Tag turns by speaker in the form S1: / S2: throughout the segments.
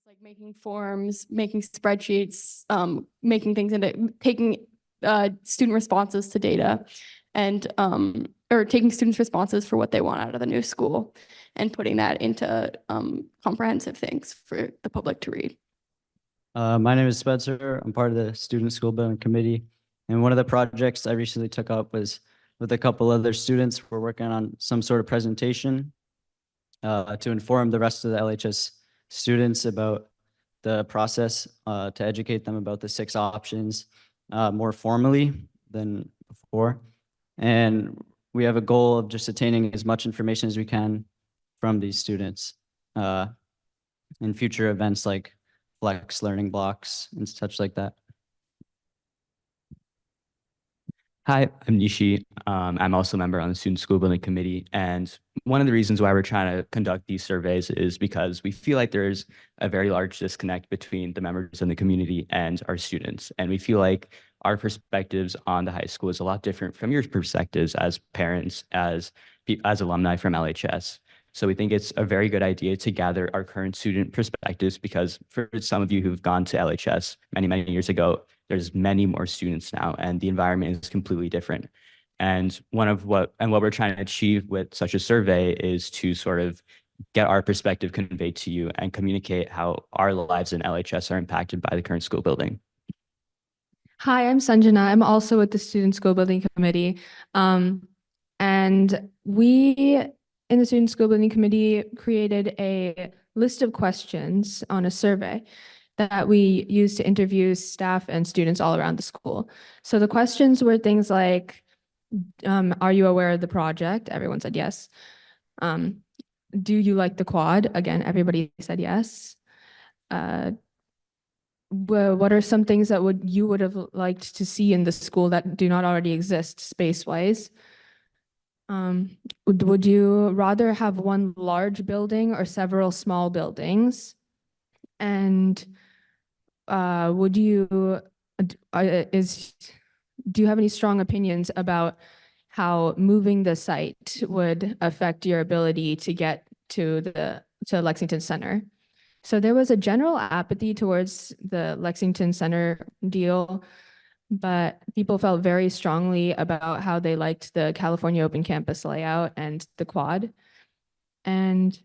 S1: like making forms, making spreadsheets, making things into taking student responses to data and or taking students' responses for what they want out of the new school and putting that into comprehensive things for the public to read.
S2: My name is Spencer. I'm part of the Student School Building Committee. And one of the projects I recently took up was with a couple other students. We're working on some sort of presentation to inform the rest of the LHS students about the process, to educate them about the 6 options more formally than before. And we have a goal of just attaining as much information as we can from these students in future events like flex learning blocks and such like that.
S3: Hi, I'm Nishi. I'm also a member on the Student School Building Committee. And one of the reasons why we're trying to conduct these surveys is because we feel like there's a very large disconnect between the members in the community and our students. And we feel like our perspectives on the high school is a lot different from your perspectives as parents, as alumni from LHS. So we think it's a very good idea to gather our current student perspectives, because for some of you who've gone to LHS many, many years ago, there's many more students now, and the environment is completely different. And what we're trying to achieve with such a survey is to sort of get our perspective conveyed to you and communicate how our lives in LHS are impacted by the current school building.
S4: Hi, I'm Sanjana. I'm also with the Student School Building Committee. And we in the Student School Building Committee created a list of questions on a survey that we use to interview staff and students all around the school. So the questions were things like, are you aware of the project? Everyone said yes. Do you like the quad? Again, everybody said yes. What are some things that you would have liked to see in the school that do not already exist space-wise? Would you rather have one large building or several small buildings? And do you have any strong opinions about how moving the site would affect your ability to get to Lexington Center? So there was a general apathy towards the Lexington Center deal, but people felt very strongly about how they liked the California Open Campus layout and the quad. And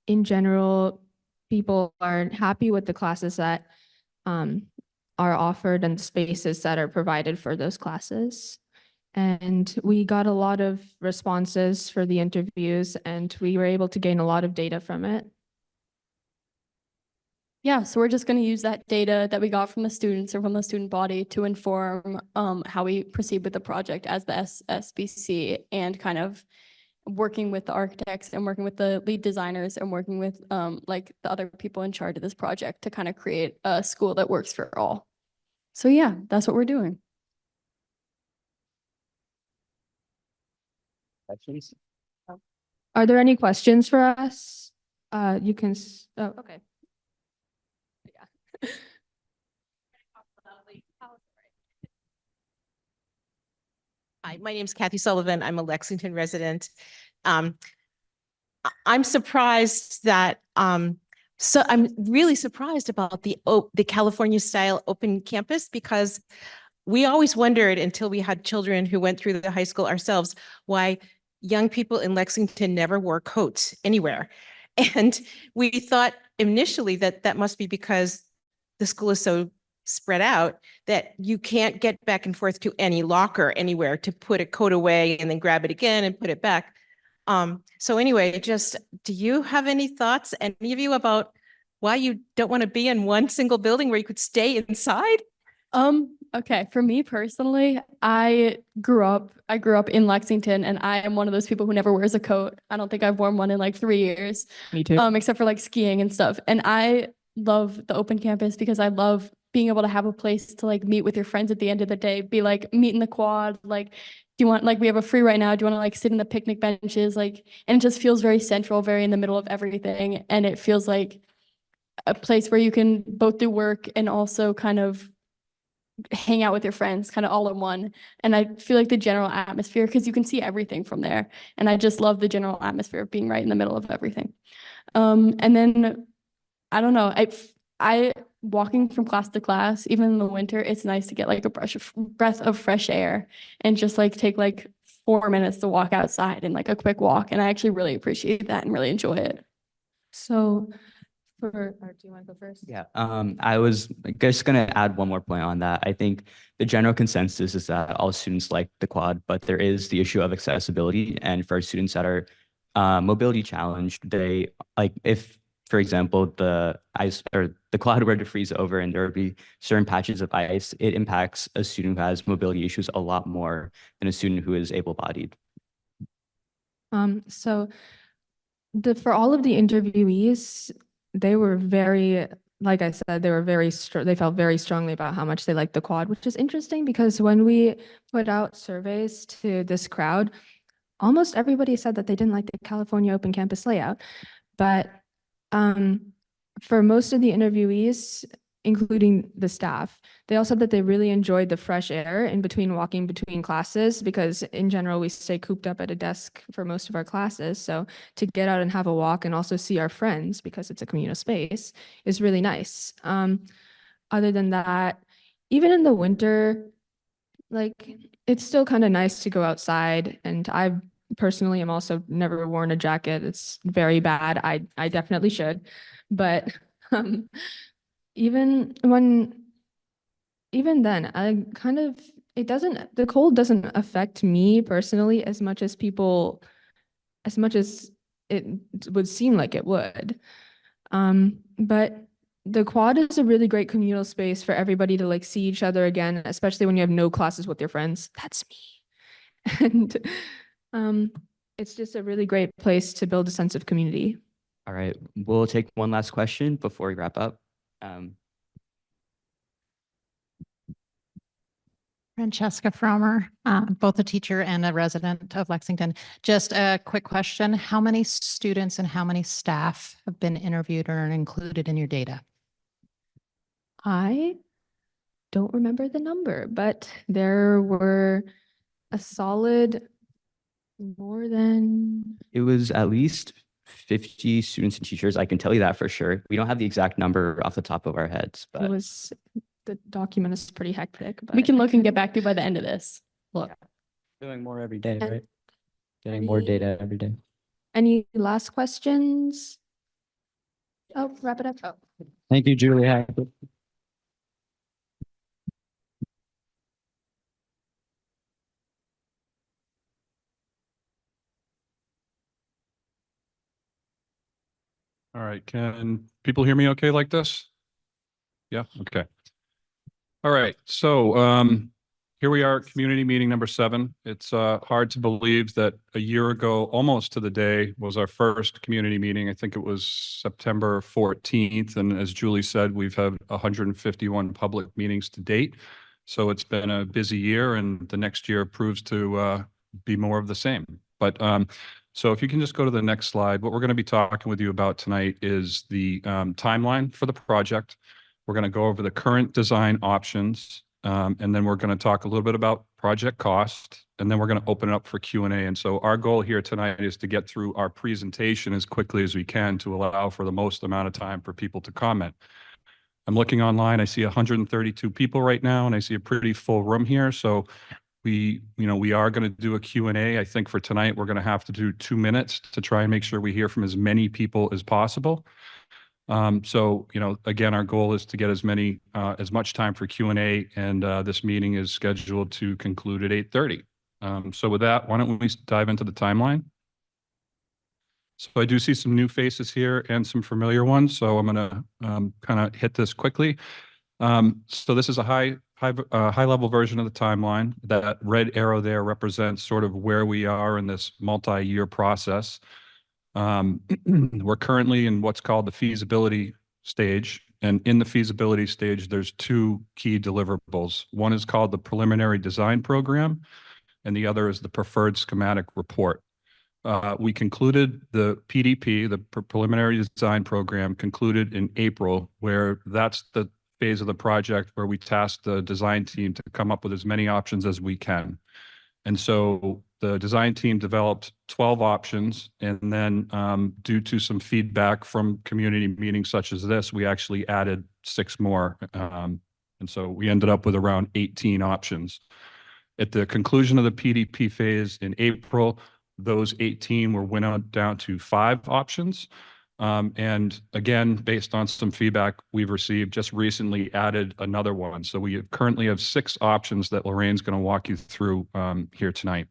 S4: in general, people are happy with the classes that are offered and spaces that are provided for those classes. And we got a lot of responses for the interviews, and we were able to gain a lot of data from it.
S1: Yeah, so we're just going to use that data that we got from the students or from the student body to inform how we proceed with the project as the SBC, and kind of working with the architects and working with the lead designers and working with like the other people in charge of this project to kind of create a school that works for all. So yeah, that's what we're doing.
S3: Questions?
S4: Are there any questions for us? You can, oh, okay. Yeah.
S5: Hi, my name is Kathy Sullivan. I'm a Lexington resident. I'm surprised that, so I'm really surprised about the California style open campus, because we always wondered, until we had children who went through the high school ourselves, why young people in Lexington never wore coats anywhere. And we thought initially that that must be because the school is so spread out that you can't get back and forth to any locker anywhere to put a coat away and then grab it again and put it back. So anyway, just, do you have any thoughts, any of you, about why you don't want to be in one single building where you could stay inside?
S1: Okay, for me personally, I grew up in Lexington, and I am one of those people who never wears a coat. I don't think I've worn one in like 3 years.
S4: Me too.
S1: Except for like skiing and stuff. And I love the open campus because I love being able to have a place to like meet with your friends at the end of the day, be like meet in the quad, like, do you want, like, we have a free right now, do you want to like sit in the picnic benches, like, and it just feels very central, very in the middle of everything. And it feels like a place where you can both do work and also kind of hang out with your friends kind of all in one. And I feel like the general atmosphere, because you can see everything from there. And I just love the general atmosphere of being right in the middle of everything. And then I don't know. I walking from class to class, even in the winter, it's nice to get like a breath of fresh air and just like take like 4 minutes to walk outside and like a quick walk. And I actually really appreciate that and really enjoy it.
S4: So or do you want to go first?
S3: Yeah, I was just gonna add one more point on that. I think the general consensus is that all students like the quad, but there is the issue of accessibility. And for students that are mobility challenged, they like if, for example, the ice or the quad were to freeze over and there would be certain patches of ice, it impacts a student who has mobility issues a lot more than a student who is able-bodied.
S4: So for all of the interviewees, they were very, like I said, they were they felt very strongly about how much they liked the quad, which is interesting because when we put out surveys to this crowd, almost everybody said that they didn't like the California open campus layout. But for most of the interviewees, including the staff, they all said that they really enjoyed the fresh air in between walking between classes because in general, we stay cooped up at a desk for most of our classes. So to get out and have a walk and also see our friends because it's a communal space is really nice. Other than that, even in the winter, like it's still kind of nice to go outside. And I personally am also never worn a jacket. It's very bad. I definitely should. But even then, I kind of the cold doesn't affect me personally as much as it would seem like it would. But the quad is a really great communal space for everybody to like see each other again, especially when you have no classes with your friends. That's me. And it's just a really great place to build a sense of community.
S3: All right, we'll take one last question before we wrap up.
S6: Francesca Fromer, both a teacher and a resident of Lexington. Just a quick question. How many students and how many staff have been interviewed or are included in your data?
S4: I don't remember the number, but there were a solid more than
S3: It was at least 50 students and teachers. I can tell you that for sure. We don't have the exact number off the top of our heads, but
S4: the document is pretty hectic. But
S1: We can look and get back to you by the end of this. Look.
S2: Doing more every day,
S4: And
S2: right? Getting more data every day.
S4: Any last questions? Oh, wrap it up. Oh.
S2: Thank you, Julie.
S7: All right, can people hear me okay like this? Yeah, okay. All right, so here we are, community meeting number 7. It's hard to believe that a year ago, almost to the day, was our first community meeting. I think it was September 14th. And as Julie said, we've had 151 public meetings to date. So it's been a busy year, and the next year proves to be more of the same. But so if you can just go to the next slide, what we're going to be talking with you about tonight is the timeline for the project. We're going to go over the current design options, and then we're going to talk a little bit about project cost, and then we're going to open it up for Q&A. And so our goal here tonight is to get through our presentation as quickly as we can to allow for the most amount of time for people to comment. I'm looking online. I see 132 people right now, and I see a pretty full room here. So we are going to do a Q&A. I think for tonight, we're going to have to do 2 minutes to try and make sure we hear from as many people as possible. So, again, our goal is to get as much time for Q&A, and this meeting is scheduled to conclude at 8:30. So with that, why don't we dive into the timeline? So I do see some new faces here and some familiar ones. So I'm going to kind of hit this quickly. So this is a high level version of the timeline. That red arrow there represents sort of where we are in this multi-year process. We're currently in what's called the feasibility stage. And in the feasibility stage, there's 2 key deliverables. One is called the preliminary design program, and the other is the preferred schematic report. We concluded the PDP, the preliminary design program, concluded in April, where that's the phase of the project where we tasked the design team to come up with as many options as we can. And so the design team developed 12 options, and then due to some feedback from community meetings such as this, we actually added 6 more. And so we ended up with around 18 options. At the conclusion of the PDP phase in April, those 18 were went down to 5 options. And again, based on some feedback we've received, just recently added another one. So we currently have 6 options that Lorraine's going to walk you through here tonight.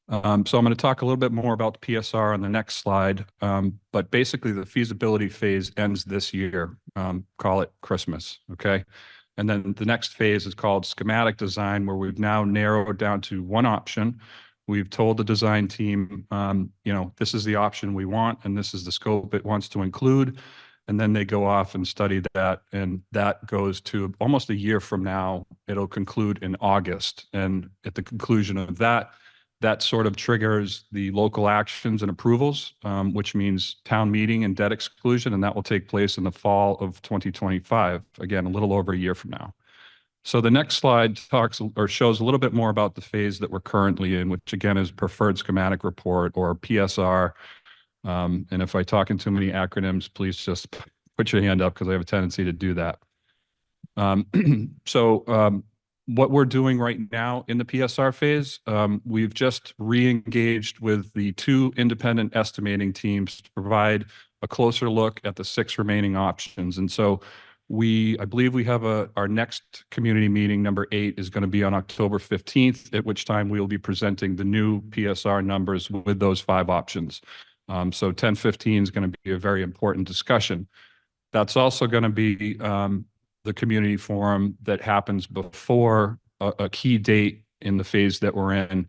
S7: So I'm going to talk a little bit more about the PSR on the next slide. But basically, the feasibility phase ends this year. Call it Christmas, okay? And then the next phase is called schematic design, where we've now narrowed down to 1 option. We've told the design team, this is the option we want, and this is the scope it wants to include. And then they go off and study that, and that goes to almost a year from now. It'll conclude in August. And at the conclusion of that, that sort of triggers the local actions and approvals, which means town meeting and debt exclusion, and that will take place in the fall of 2025. Again, a little over a year from now. So the next slide talks or shows a little bit more about the phase that we're currently in, which again is Preferred Schematic Report, or PSR. And if I talk in too many acronyms, please just put your hand up, because I have a tendency to do that. What we're doing right now in the PSR phase, we've just re-engaged with the 2 independent estimating teams to provide a closer look at the 6 remaining options. And so I believe we have our next community meeting, number 8, is going to be on October 15th, at which time we will be presenting the new PSR numbers with those 5 options. So 10/15 is going to be a very important discussion. That's also going to be the community forum that happens before a key date in the phase that we're in.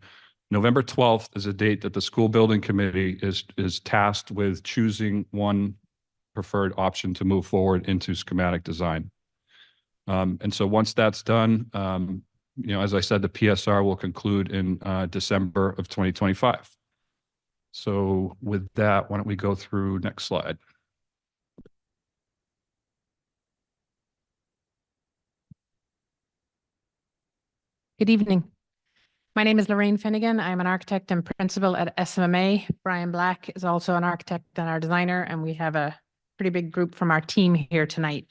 S7: November 12th is a date that the school building committee is tasked with choosing one preferred option to move forward into schematic design. And so once that's done, as I said, the PSR will conclude in December of 2025. So with that, why don't we go through next slide?
S6: Good evening. My name is Lorraine Finnegan. I'm an architect and principal at SMMA. Brian Black is also an architect and our designer, and we have a pretty big group from our team here tonight.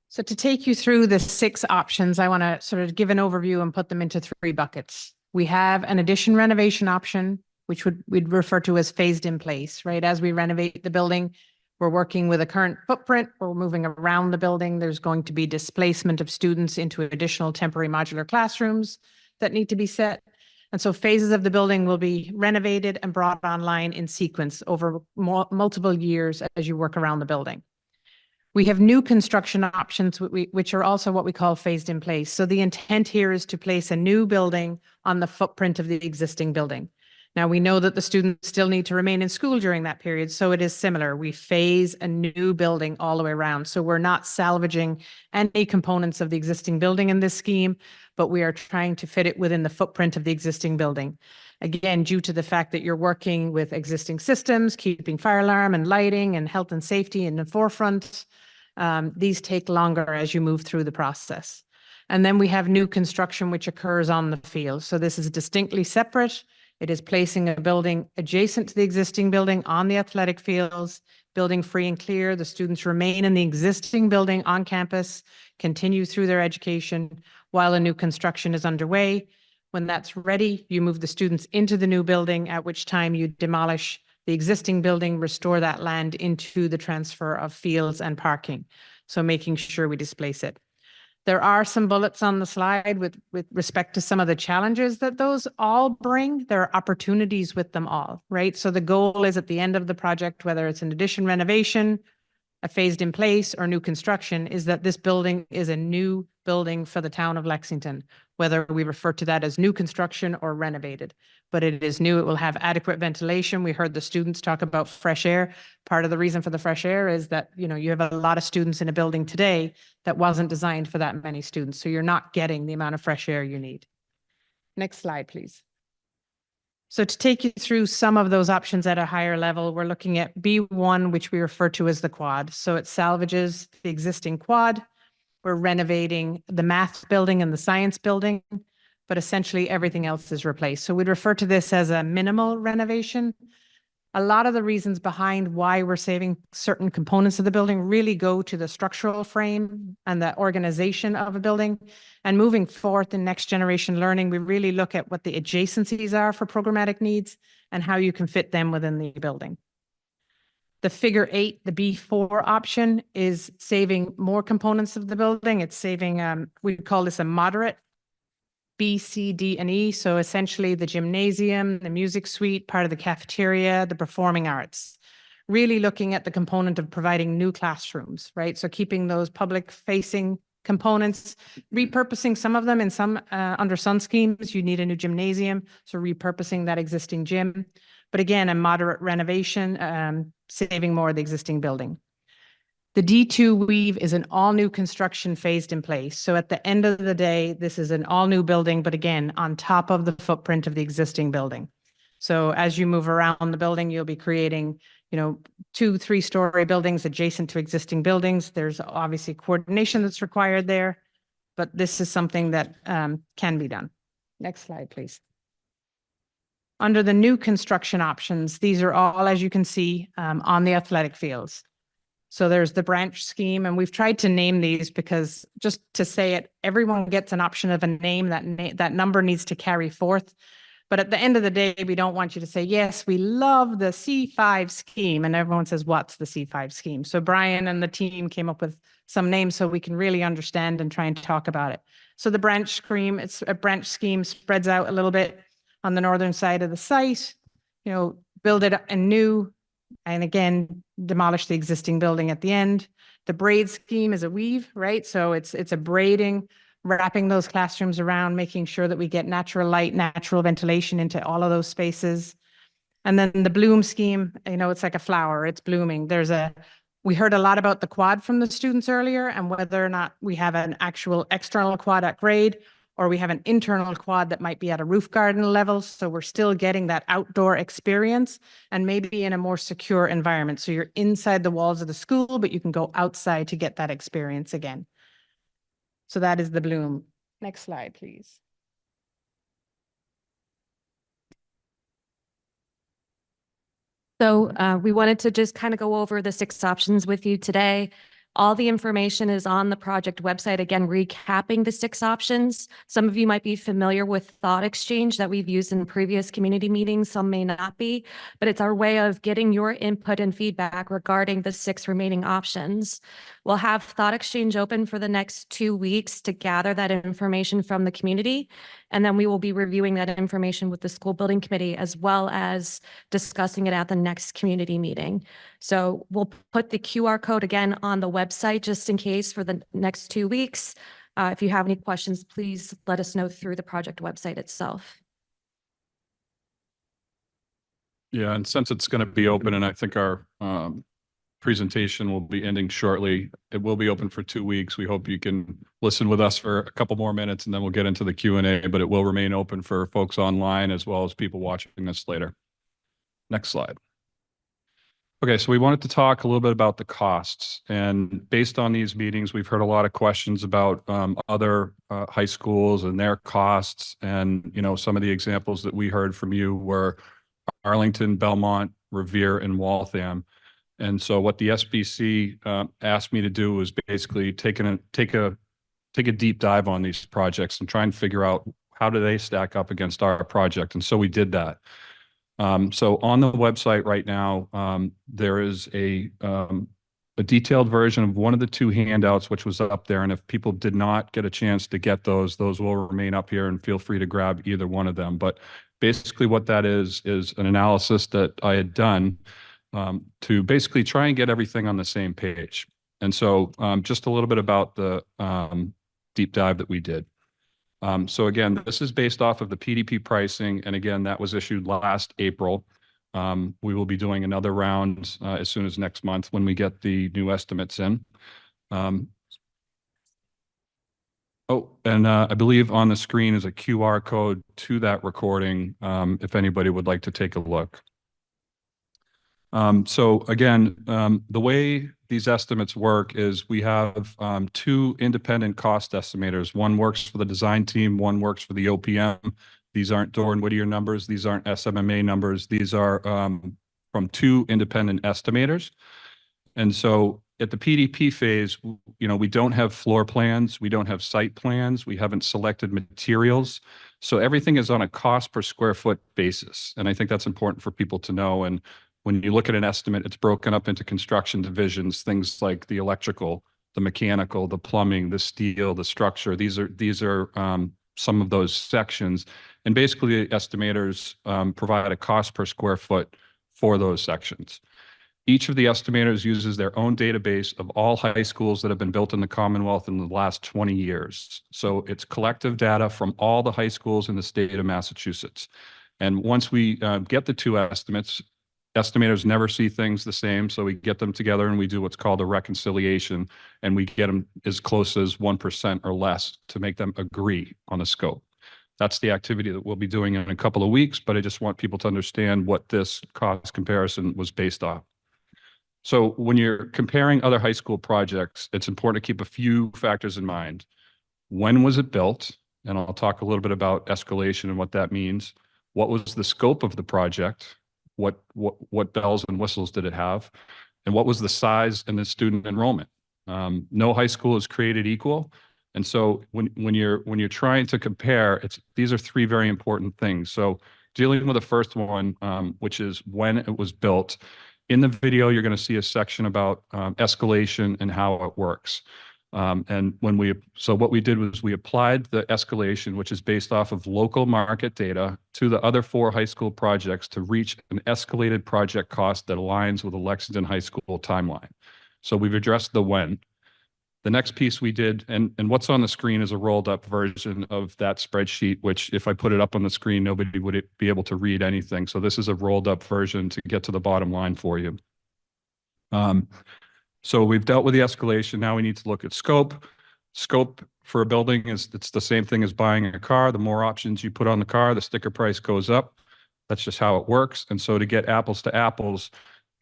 S6: So to take you through the 6 options, I want to sort of give an overview and put them into 3 buckets. We have an addition renovation option, which we'd refer to as phased in place, right? As we renovate the building, we're working with a current footprint, we're moving around the building. There's going to be displacement of students into additional temporary modular classrooms that need to be set. And so phases of the building will be renovated and brought online in sequence over multiple years as you work around the building. We have new construction options, which are also what we call phased in place. So the intent here is to place a new building on the footprint of the existing building. Now, we know that the students still need to remain in school during that period, so it is similar. We phase a new building all the way around. So we're not salvaging any components of the existing building in this scheme, but we are trying to fit it within the footprint of the existing building. Again, due to the fact that you're working with existing systems, keeping fire alarm and lighting and health and safety in the forefront, these take longer as you move through the process. And then we have new construction, which occurs on the field. So this is distinctly separate. It is placing a building adjacent to the existing building on the athletic fields, building free and clear. The students remain in the existing building on campus, continue through their education while a new construction is underway. When that's ready, you move the students into the new building, at which time you demolish the existing building, restore that land into the transfer of fields and parking. So making sure we displace it. There are some bullets on the slide with respect to some of the challenges that those all bring. There are opportunities with them all, right? So the goal is at the end of the project, whether it's an addition renovation, a phased in place, or new construction, is that this building is a new building for the town of Lexington, whether we refer to that as new construction or renovated. But it is new. It will have adequate ventilation. We heard the students talk about fresh air. Part of the reason for the fresh air is that, you have a lot of students in a building today that wasn't designed for that many students. So you're not getting the amount of fresh air you need. Next slide, please. So to take you through some of those options at a higher level, we're looking at B1, which we refer to as the quad. So it salvages the existing quad. We're renovating the math building and the science building. but essentially everything else is replaced. So we'd refer to this as a minimal renovation. A lot of the reasons behind why we're saving certain components of the building really go to the structural frame and the organization of a building. And moving forth in next generation learning, we really look at what the adjacencies are for programmatic needs and how you can fit them within the building. The figure 8, the B4 option, is saving more components of the building. It's saving, we call this a moderate B, C, D, and E. So essentially the gymnasium, the music suite, part of the cafeteria, the performing arts. Really looking at the component of providing new classrooms, right? So keeping those public facing components, repurposing some of them in some, under some schemes, you need a new gymnasium. So repurposing that existing gym. But again, a moderate renovation, saving more of the existing building. The D2 weave is an all new construction phased in place. So at the end of the day, this is an all new building, but again, on top of the footprint of the existing building. So as you move around the building, you'll be creating, 2, 3-story buildings adjacent to existing buildings. There's obviously coordination that's required there, but this is something that can be done. Next slide, please. Under the new construction options, these are all, as you can see, on the athletic fields. So there's the branch scheme, and we've tried to name these because just to say it, everyone gets an option of a name. That number needs to carry forth. But at the end of the day, we don't want you to say, yes, we love the C5 scheme. And everyone says, what's the C5 scheme? So Brian and the team came up with some names so we can really understand and try and talk about it. So the branch scheme, it's a branch scheme, spreads out a little bit on the northern side of the site, build it anew, and again, demolish the existing building at the end. The braid scheme is a weave, right? So it's a braiding, wrapping those classrooms around, making sure that we get natural light, natural ventilation into all of those spaces. And then the bloom scheme, it's like a flower, it's blooming. We heard a lot about the quad from the students earlier and whether or not we have an actual external quad at grade, or we have an internal quad that might be at a roof garden level. So we're still getting that outdoor experience and maybe in a more secure environment. So you're inside the walls of the school, but you can go outside to get that experience again. So that is the bloom. Next slide, please.
S8: So we wanted to just kind of go over the 6 options with you today. All the information is on the project website, again, recapping the 6 options. Some of you might be familiar with Thought Exchange that we've used in previous community meetings. Some may not be, but it's our way of getting your input and feedback regarding the 6 remaining options. We'll have Thought Exchange open for the next 2 weeks to gather that information from the community. And then we will be reviewing that information with the school building committee as well as discussing it at the next community meeting. So we'll put the QR code again on the website just in case for the next 2 weeks. If you have any questions, please let us know through the project website itself.
S7: Yeah, and since it's going to be open, and I think our presentation will be ending shortly, it will be open for 2 weeks. We hope you can listen with us for a couple more minutes, and then we'll get into the Q&A, but it will remain open for folks online as well as people watching this later. Next slide. Okay, so we wanted to talk a little bit about the costs, and based on these meetings, we've heard a lot of questions about other high schools and their costs. And, some of the examples that we heard from you were Arlington, Belmont, Revere, and Waltham. And so what the SBC asked me to do was basically take a deep dive on these projects and try and figure out how do they stack up against our project. And so we did that. So on the website right now, there is a detailed version of one of the 2 handouts, which was up there. And if people did not get a chance to get those will remain up here, and feel free to grab either one of them. But basically what that is an analysis that I had done to basically try and get everything on the same page. And so just a little bit about the deep dive that we did. So again, this is based off of the PDP pricing. And again, that was issued last April. We will be doing another round as soon as next month when we get the new estimates in. And I believe on the screen is a QR code to that recording if anybody would like to take a look. So again, the way these estimates work is we have two independent cost estimators. One works for the design team, one works for the OPM. These aren't Doran Whittier numbers. These aren't SMMA numbers. These are from two independent estimators. And so at the PDP phase, we don't have floor plans. We don't have site plans. We haven't selected materials. So everything is on a cost per square foot basis. And I think that's important for people to know. And when you look at an estimate, it's broken up into construction divisions, things like the electrical, the mechanical, the plumbing, the steel, the structure. These are some of those sections. And basically, estimators provide a cost per square foot for those sections. Each of the estimators uses their own database of all high schools that have been built in the Commonwealth in the last 20 years. So it's collective data from all the high schools in the state of Massachusetts. And once we get the two estimates, estimators never see things the same. So we get them together and we do what's called a reconciliation, and we get them as close as 1% or less to make them agree on the scope. That's the activity that we'll be doing in a couple of weeks, but I just want people to understand what this cost comparison was based on. So when you're comparing other high school projects, it's important to keep a few factors in mind. When was it built? And I'll talk a little bit about escalation and what that means. What was the scope of the project? What bells and whistles did it have? And what was the size and the student enrollment? No high school is created equal. And so when you're trying to compare, these are three very important things. So dealing with the first one, which is when it was built. In the video, you're going to see a section about escalation and how it works. So what we did was we applied the escalation, which is based off of local market data, to the other 4 high school projects to reach an escalated project cost that aligns with the Lexington High School timeline. So we've addressed the when. The next piece we did, and what's on the screen is a rolled up version of that spreadsheet, which if I put it up on the screen, nobody would be able to read anything. So this is a rolled up version to get to the bottom line for you. So we've dealt with the escalation. Now we need to look at scope. Scope for a building it's the same thing as buying a car. The more options you put on the car, the sticker price goes up. That's just how it works. And so to get apples to apples,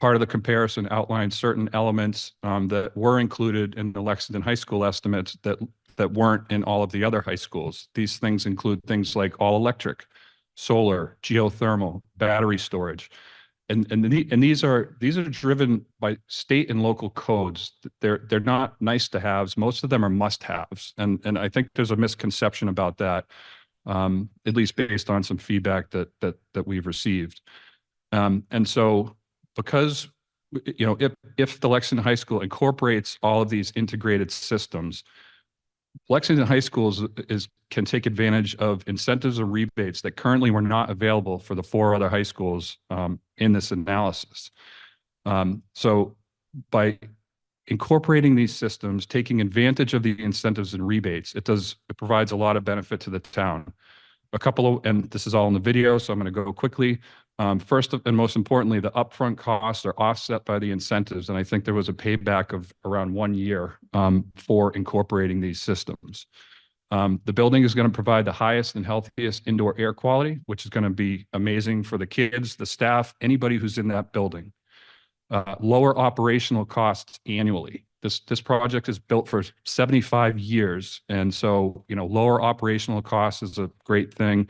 S7: part of the comparison outlines certain elements that were included in the Lexington High School estimates that weren't in all of the other high schools. These things include things like all electric, solar, geothermal, battery storage. And these are driven by state and local codes. They're not nice to haves. Most of them are must haves. And I think there's a misconception about that, at least based on some feedback that we've received. And so because, if the Lexington High School incorporates all of these integrated systems, Lexington High School can take advantage of incentives or rebates that currently were not available for the 4 other high schools in this analysis. So by incorporating these systems, taking advantage of the incentives and rebates, it provides a lot of benefit to the town. And this is all in the video, so I'm going to go quickly. First and most importantly, the upfront costs are offset by the incentives. And I think there was a payback of around 1 year for incorporating these systems. The building is going to provide the highest and healthiest indoor air quality, which is going to be amazing for the kids, the staff, anybody who's in that building. Lower operational costs annually. This project is built for 75 years. And so, lower operational costs is a great thing.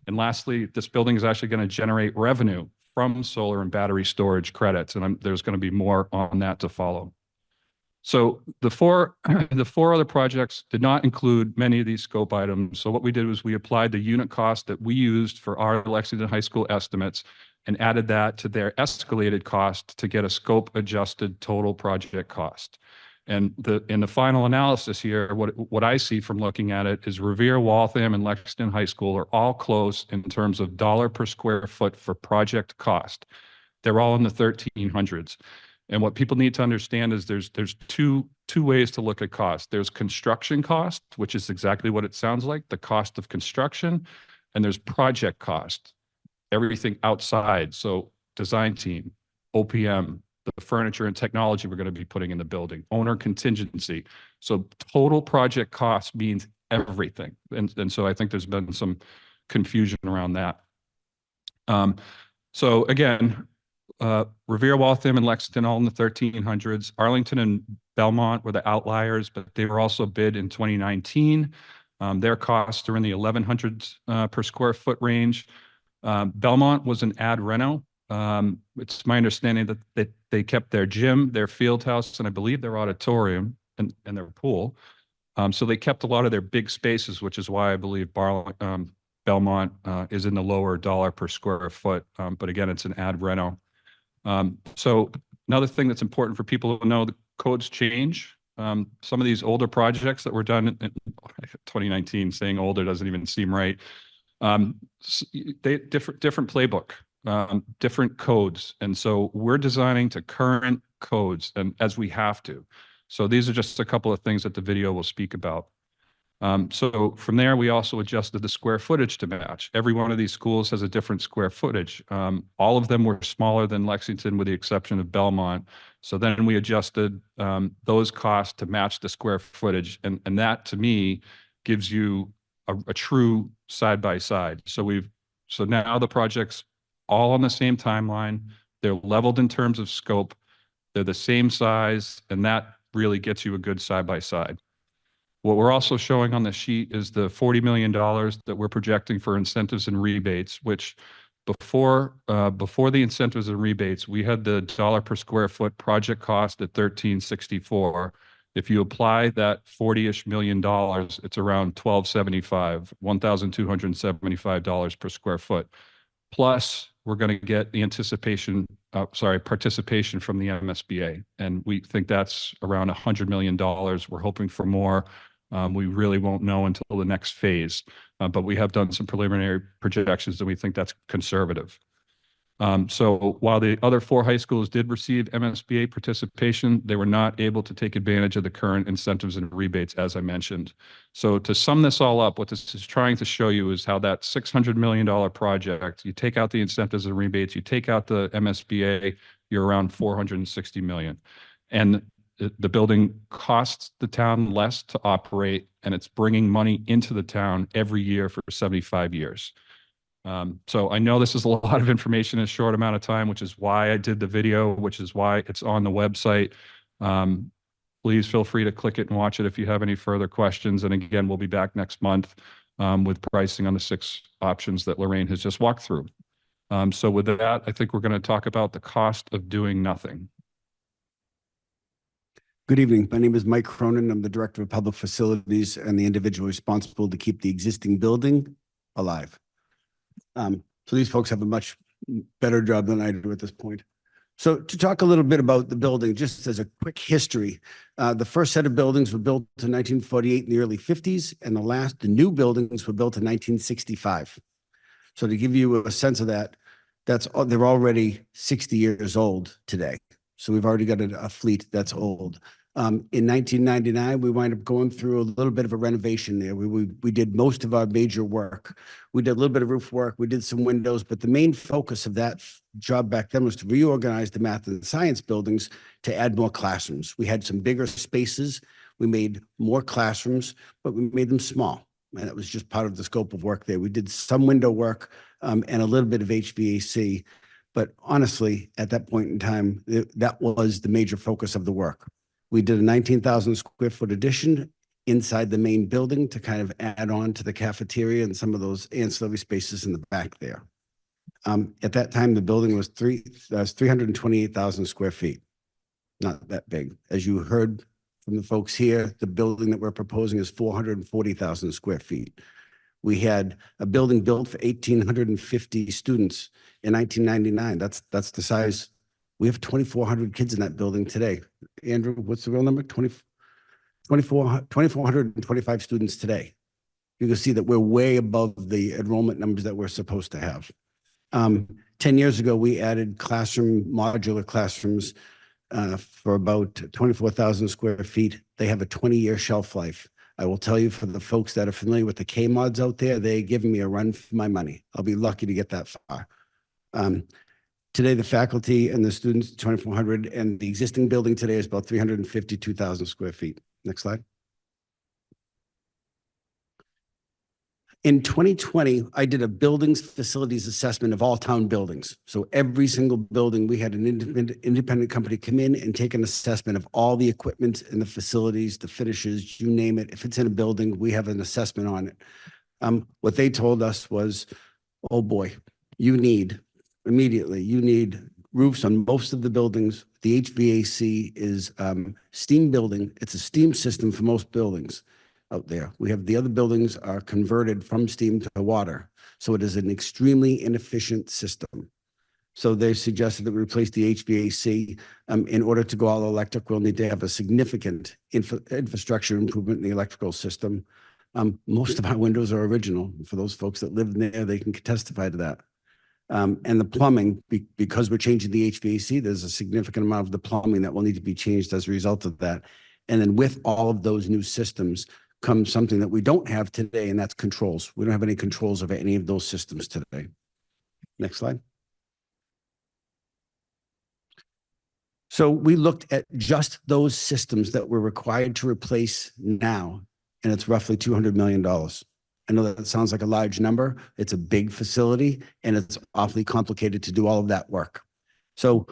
S7: And lastly, this building is actually going to generate revenue from solar and battery storage credits. And there's going to be more on that to follow. So the four other projects did not include many of these scope items. So what we did was we applied the unit cost that we used for our Lexington High School estimates and added that to their escalated cost to get a scope adjusted total project cost. And in the final analysis here, what I see from looking at it is Revere, Waltham, and Lexington High School are all close in terms of dollar per square foot for project cost. They're all in the 1300s. And what people need to understand is there's two ways to look at cost. There's construction cost, which is exactly what it sounds like, the cost of construction, and there's project cost, everything outside. So design team, OPM, the furniture and technology we're going to be putting in the building, owner contingency. So total project cost means everything. And so I think there's been some confusion around that. So again, Revere, Waltham, and Lexington all in the 1300s. Arlington and Belmont were the outliers, but they were also bid in 2019. Their costs are in the 1100s per square foot range. Belmont was an ad reno. It's my understanding that they kept their gym, their field house, and I believe their auditorium and their pool. So they kept a lot of their big spaces, which is why I believe Belmont is in the lower dollar per square foot. But again, it's an ad reno. So another thing that's important for people to know, the codes change. Some of these older projects that were done in 2019, saying older doesn't even seem right. They different playbook, different codes. And so we're designing to current codes and as we have to. So these are just a couple of things that the video will speak about. So from there, we also adjusted the square footage to match. Every one of these schools has a different square footage. All of them were smaller than Lexington with the exception of Belmont. So then we adjusted those costs to match the square footage. And that to me gives you a true side by side. So now the project's all on the same timeline. They're leveled in terms of scope. They're the same size, and that really gets you a good side by side. What we're also showing on the sheet is the $40 million that we're projecting for incentives and rebates, which before the incentives and rebates, we had the dollar per square foot project cost at $13.64. If you apply that $40-ish million, it's around $1,275 per square foot. Plus, we're going to get the participation from the MSBA. And we think that's around $100 million. We're hoping for more. We really won't know until the next phase. But we have done some preliminary projections and we think that's conservative. So while the other 4 high schools did receive MSBA participation, they were not able to take advantage of the current incentives and rebates, as I mentioned. So to sum this all up, what this is trying to show you is how that $600 million project, you take out the incentives and rebates, you take out the MSBA, you're around $460 million. And the building costs the town less to operate, and it's bringing money into the town every year for 75 years. So I know this is a lot of information in a short amount of time, which is why I did the video, which is why it's on the website. Please feel free to click it and watch it if you have any further questions. And again, we'll be back next month with pricing on the 6 options that Lorraine has just walked through. So with that, I think we're going to talk about the cost of doing nothing.
S9: Good evening. My name is Mike Cronin. I'm the Director of Public Facilities and the individual responsible to keep the existing building alive. So these folks have a much better job than I do at this point. So to talk a little bit about the building, just as a quick history, the first set of buildings were built in 1948 in the early 50s, and the new buildings were built in 1965. So to give you a sense of that, they're already 60 years old today. So we've already got a fleet that's old. In 1999, we wind up going through a little bit of a renovation there. We did most of our major work. We did a little bit of roof work. We did some windows, but the main focus of that job back then was to reorganize the math and science buildings to add more classrooms. We had some bigger spaces. We made more classrooms, but we made them small. And it was just part of the scope of work there. We did some window work and a little bit of HVAC. But honestly, at that point in time, that was the major focus of the work. We did a 19,000 square foot addition inside the main building to kind of add on to the cafeteria and some of those ancillary spaces in the back there. At that time, the building was 328,000 square feet. Not that big. As you heard from the folks here, the building that we're proposing is 440,000 square feet. We had a building built for 1,850 students in 1999. That's the size. We have 2,400 kids in that building today. Andrew, what's the real number? 2,425 students today. You can see that we're way above the enrollment numbers that we're supposed to have. 10 years ago, we added modular classrooms for about 24,000 square feet. They have a 20-year shelf life. I will tell you, for the folks that are familiar with the K-mods out there, they're giving me a run for my money. I'll be lucky to get that far. Today, the faculty and the students, 2,400, and the existing building today is about 352,000 square feet. Next slide. In 2020, I did a buildings facilities assessment of all town buildings. So every single building, we had an independent company come in and take an assessment of all the equipment and the facilities, the finishes, you name it. If it's in a building, we have an assessment on it. What they told us was, oh boy, you need roofs on most of the buildings. The HVAC is steam building. It's a steam system for most buildings out there. We have the other buildings are converted from steam to water. So it is an extremely inefficient system. So they suggested that we replace the HVAC. In order to go all electric, we'll need to have a significant infrastructure improvement in the electrical system. Most of our windows are original. For those folks that live there, they can testify to that. And the plumbing, because we're changing the HVAC, there's a significant amount of the plumbing that will need to be changed as a result of that. And then with all of those new systems comes something that we don't have today, and that's controls. We don't have any controls over any of those systems today. Next slide. So we looked at just those systems that we're required to replace now, and it's roughly $200 million. I know that sounds like a large number. It's a big facility, and it's awfully complicated to do all of that work. So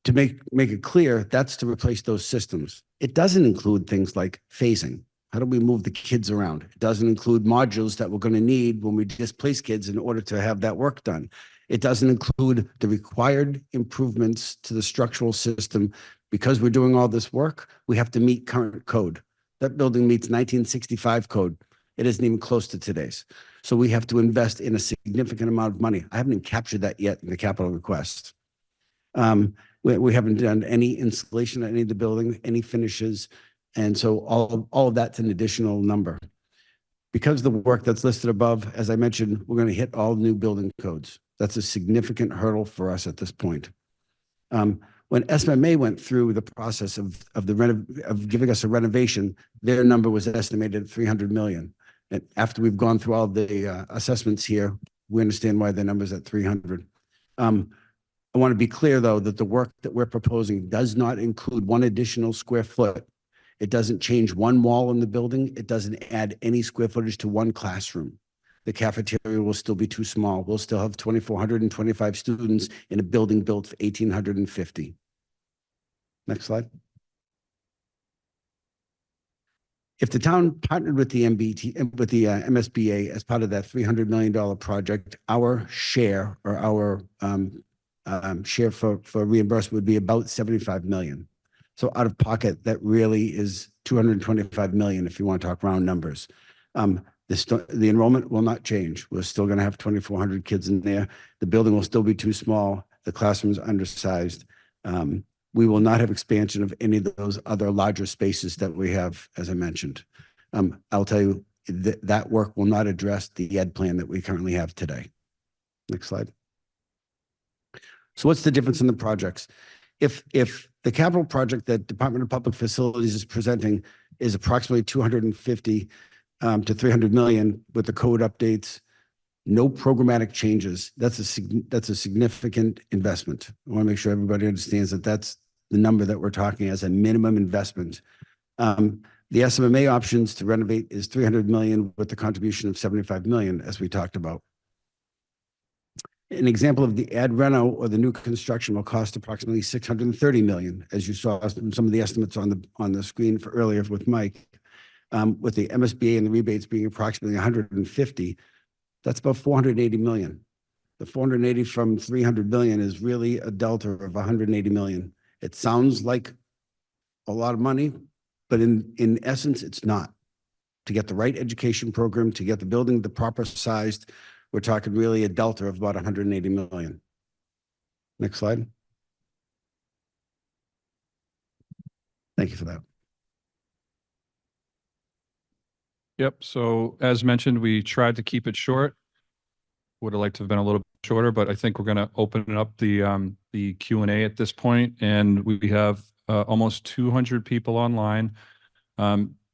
S9: to make it clear, that's to replace those systems. It doesn't include things like phasing. How do we move the kids around? It doesn't include modules that we're going to need when we displace kids in order to have that work done. It doesn't include the required improvements to the structural system. Because we're doing all this work, we have to meet current code. That building meets 1965 code. It isn't even close to today's. So we have to invest in a significant amount of money. I haven't even captured that yet in the capital request. We haven't done any installation on any of the building, any finishes. And so all of that's an additional number. Because the work that's listed above, as I mentioned, we're going to hit all new building codes. That's a significant hurdle for us at this point. When SMMA went through the process of giving us a renovation, their number was estimated at $300 million. And after we've gone through all the assessments here, we understand why the number's at 300. I want to be clear, though, that the work that we're proposing does not include one additional square foot. It doesn't change one wall in the building. It doesn't add any square footage to one classroom. The cafeteria will still be too small. We'll still have 2,425 students in a building built for 1,850. Next slide. If the town partnered with the MSBA as part of that $300 million project, our share or our share for reimbursement would be about $75 million. So out of pocket, that really is $225 million if you want to talk round numbers. The enrollment will not change. We're still going to have 2,400 kids in there. The building will still be too small. The classroom's undersized. We will not have expansion of any of those other larger spaces that we have, as I mentioned. I'll tell you that work will not address the ed plan that we currently have today. Next slide. So what's the difference in the projects? If the capital project that Department of Public Facilities is presenting is approximately 250 to 300 million with the code updates, no programmatic changes, that's a significant investment. I want to make sure everybody understands that that's the number that we're talking as a minimum investment. The SMMA options to renovate is 300 million with the contribution of 75 million, as we talked about. An example of the ad reno or the new construction will cost approximately 630 million, as you saw some of the estimates on the screen for earlier with Mike. With the MSBA and the rebates being approximately 150, that's about 480 million. The 480 from 300 million is really a delta of 180 million. It sounds like a lot of money, but in essence, it's not. To get the right education program, to get the building the proper sized, we're talking really a delta of about 180 million. Next slide. Thank you for that.
S7: Yep. So as mentioned, we tried to keep it short. Would have liked to have been a little bit shorter, but I think we're going to open up the Q&A at this point, and we have almost 200 people online.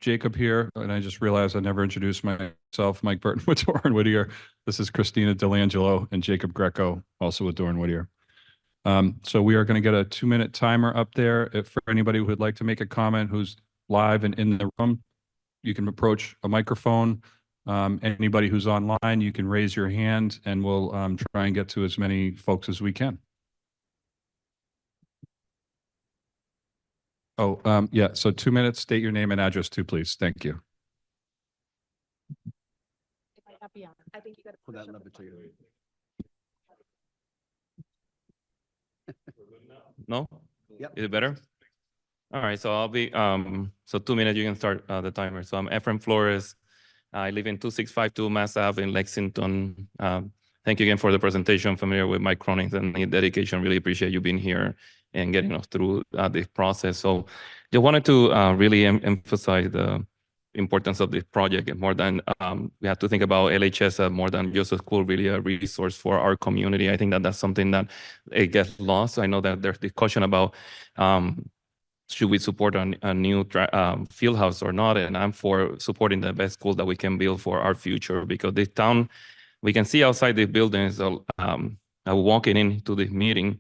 S7: Jacob here, and I just realized I never introduced myself. Mike Burton with Doran Whittier. This is Christina Delangelo and Jacob Greco, also with Doran Whittier. So we are going to get a 2-minute timer up there. If for anybody who would like to make a comment who's live and in the room, you can approach a microphone. Anybody who's online, you can raise your hand and we'll try and get to as many folks as we can. Oh, yeah, so 2 minutes, state your name and address too, please. Thank you.
S4: I think you got to
S9: Pull that lever to you.
S10: No?
S9: Yep.
S10: Is it better? All right, so I'll be, so 2 minutes, you can start the timer. So I'm Ephraim Flores. I live in 2652 Mass Ave in Lexington. Thank you again for the presentation. I'm familiar with Mike Cronin's and his dedication. Really appreciate you being here and getting us through this process. So just wanted to really emphasize the importance of this project. And more than, we have to think about LHS as more than just a school, really a resource for our community. I think that that's something that it gets lost. I know that there's discussion about should we support a new Fieldhouse or not? And I'm for supporting the best schools that we can build for our future, because this town, we can see outside the buildings, walking into this meeting,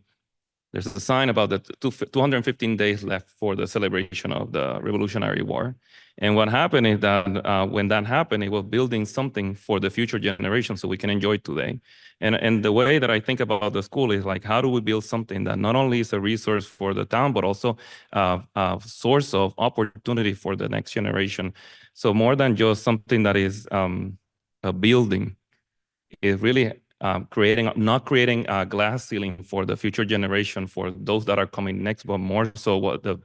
S10: there's a sign about the 215 days left for the celebration of the Revolutionary War. And what happened is that when that happened, it was building something for the future generation so we can enjoy today. And the way that I think about the school is like, how do we build something that not only is a resource for the town, but also a source of opportunity for the next generation? So more than just something that is a building, is really not creating a glass ceiling for the future generation, for those that are coming next, but more so what the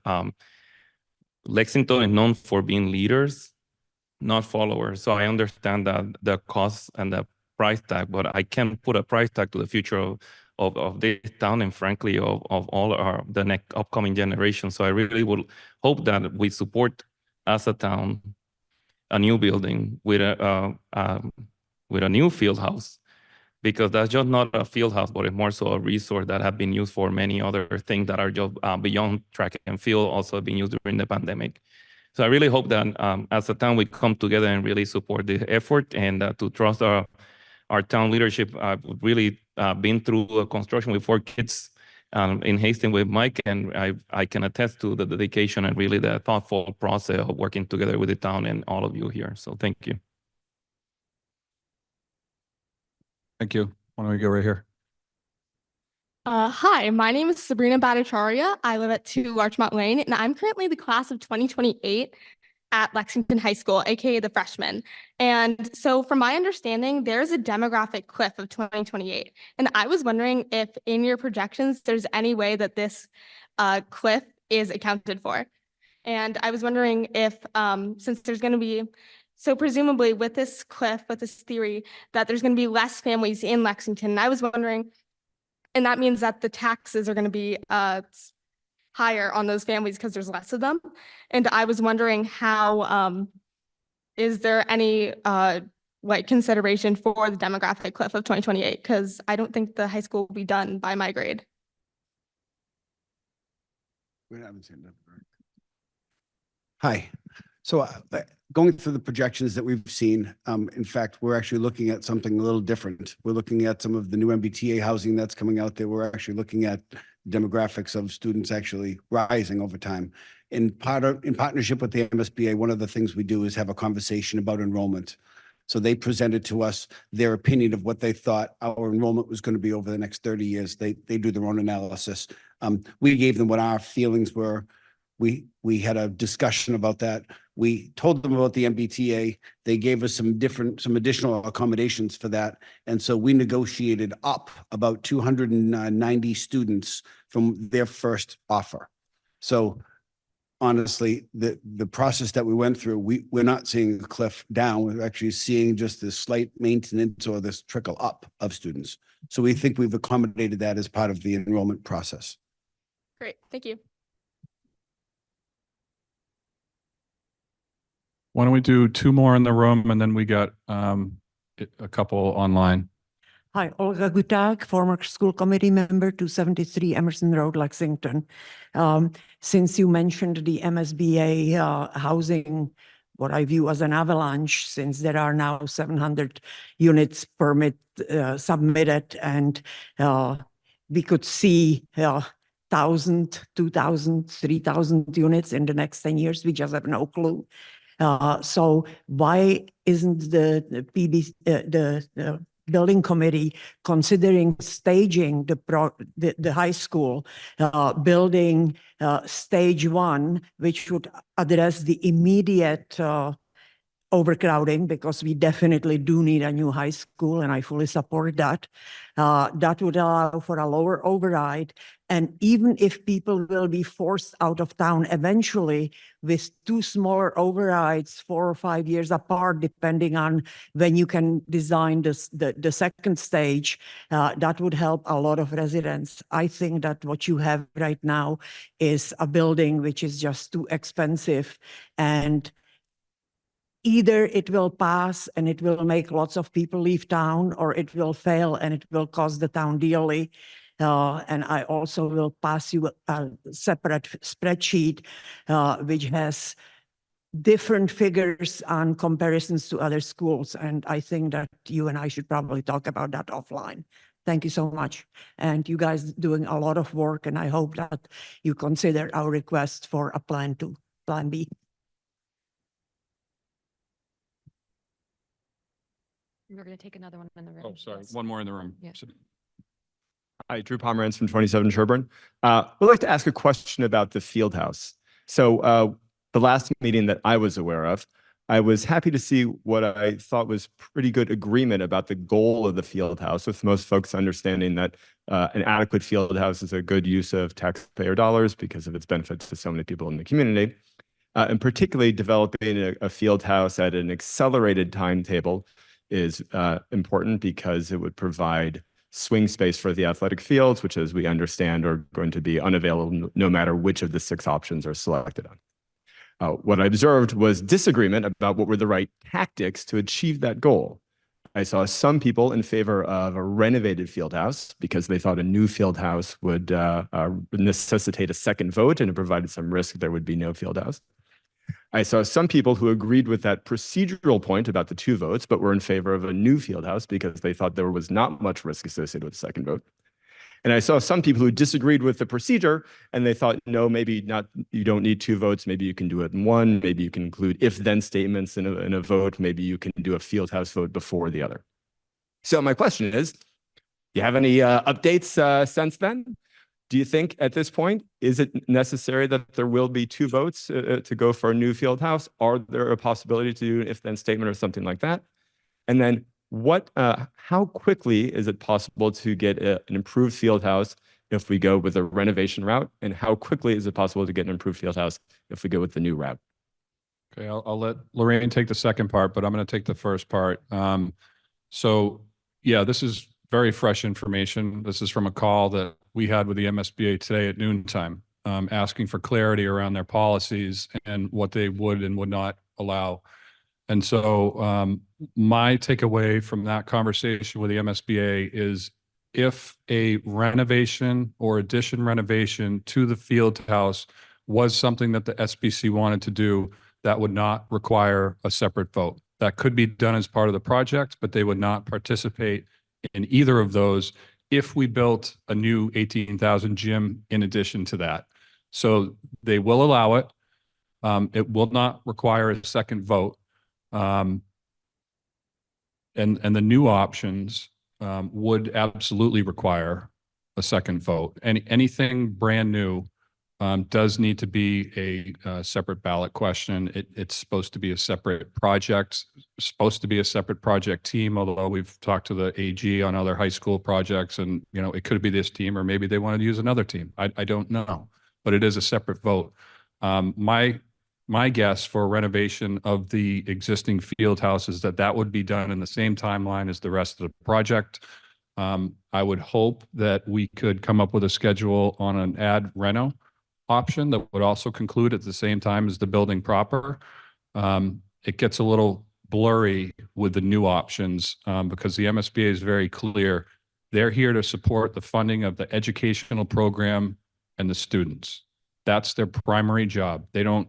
S10: Lexington is known for being leaders, not followers. So I understand that the cost and the price tag, but I can't put a price tag to the future of this town and frankly of all the next upcoming generations. So I really would hope that we support as a town a new building with a new field house, because that's just not a field house, but it's more so a resource that have been used for many other things that are just beyond track and field, also being used during the pandemic. So I really hope that as a town, we come together and really support the effort and to trust our town leadership. I've really been through a construction with 4 kids in Hastings with Mike, and I can attest to the dedication and really the thoughtful process of working together with the town and all of you here. So thank you.
S7: Thank you. Why don't we go right here?
S1: Hi, my name is Sabrina Bhattacharya. I live at 2 Larchmont Lane, and I'm currently the class of 2028 at Lexington High School, aka the freshman. And so from my understanding, there's a demographic cliff of 2028. And I was wondering if in your projections, there's any way that this cliff is accounted for. And I was wondering if, since there's going to be, so presumably with this cliff, with this theory, that there's going to be less families in Lexington. And I was wondering, and that means that the taxes are going to be higher on those families because there's less of them. And I was wondering how, is there any like consideration for the demographic cliff of 2028? Because I don't think the high school will be done by my grade.
S9: We haven't seen that. Hi. So going through the projections that we've seen, in fact, we're actually looking at something a little different. We're looking at some of the new MBTA housing that's coming out there. We're actually looking at demographics of students actually rising over time. In partnership with the MSBA, one of the things we do is have a conversation about enrollment. So they presented to us their opinion of what they thought our enrollment was going to be over the next 30 years. They do their own analysis. We gave them what our feelings were. We had a discussion about that. We told them about the MBTA. They gave us some additional accommodations for that. And so we negotiated up about 290 students from their first offer. So honestly, the process that we went through, we're not seeing a cliff down. We're actually seeing just this slight maintenance or this trickle up of students. So we think we've accommodated that as part of the enrollment process.
S1: Great, thank you.
S7: Why don't we do 2 more in the room and then we got a couple online.
S11: Hi, Olga Gutag, former school committee member, 273 Emerson Road, Lexington. Since you mentioned the MSBA housing, what I view as an avalanche, since there are now 700 units permit submitted, and we could see 1,000, 2,000, 3,000 units in the next 10 years. We just have no clue. So why isn't the the building committee considering staging the high school building stage 1, which would address the immediate overcrowding, because we definitely do need a new high school, and I fully support that. That would allow for a lower override. And even if people will be forced out of town eventually, with 2 smaller overrides 4 or 5 years apart, depending on when you can design the second stage, that would help a lot of residents. I think that what you have right now is a building which is just too expensive, and either it will pass and it will make lots of people leave town, or it will fail and it will cost the town dearly. And I also will pass you a separate spreadsheet which has different figures on comparisons to other schools. And I think that you and I should probably talk about that offline. Thank you so much. And you guys doing a lot of work, and I hope that you consider our request for a plan B.
S8: We're going to take another one in the room.
S7: Oh, sorry.
S8: Yes.
S7: One more in the room.
S8: Yeah.
S12: Hi, Drew Pomerantz from 27 Sherburne. We'd like to ask a question about the Fieldhouse. So the last meeting that I was aware of, I was happy to see what I thought was pretty good agreement about the goal of the Fieldhouse, with most folks understanding that an adequate Fieldhouse is a good use of taxpayer dollars because of its benefits to so many people in the community. And particularly developing a Fieldhouse at an accelerated timetable is important, because it would provide swing space for the athletic fields, which, as we understand, are going to be unavailable no matter which of the 6 options are selected on. What I observed was disagreement about what were the right tactics to achieve that goal. I saw some people in favor of a renovated Fieldhouse because they thought a new Fieldhouse would necessitate a second vote, and it provided some risk there would be no Fieldhouse. I saw some people who agreed with that procedural point about the 2 votes, but were in favor of a new Fieldhouse because they thought there was not much risk associated with the second vote. And I saw some people who disagreed with the procedure, and they thought, no, maybe not, you don't need 2 votes. Maybe you can do it in 1. Maybe you can include if-then statements in a vote. Maybe you can do a Fieldhouse vote before the other. So my question is, do you have any updates since then? Do you think at this point, is it necessary that there will be 2 votes to go for a new Fieldhouse? Are there a possibility to do an if-then statement or something like that? And then how quickly is it possible to get an improved Fieldhouse if we go with a renovation route? And how quickly is it possible to get an improved Fieldhouse if we go with the new route?
S7: Okay, I'll let Lorraine take the second part, but I'm going to take the first part. So yeah, this is very fresh information. This is from a call that we had with the MSBA today at noontime, asking for clarity around their policies and what they would and would not allow. And so my takeaway from that conversation with the MSBA is, if a renovation or addition renovation to the Fieldhouse was something that the SBC wanted to do, that would not require a separate vote. That could be done as part of the project, but they would not participate in either of those if we built a new 18,000 gym in addition to that. So they will allow it. It will not require a second vote. And the new options would absolutely require a second vote. Anything brand new does need to be a separate ballot question. It's supposed to be a separate project, supposed to be a separate project team, although we've talked to the AG on other high school projects, and it could be this team, or maybe they wanted to use another team. I don't know, but it is a separate vote. My guess for renovation of the existing field house is that would be done in the same timeline as the rest of the project. I would hope that we could come up with a schedule on an ad reno option that would also conclude at the same time as the building proper. It gets a little blurry with the new options because the MSBA is very clear. They're here to support the funding of the educational program and the students. That's their primary job. They don't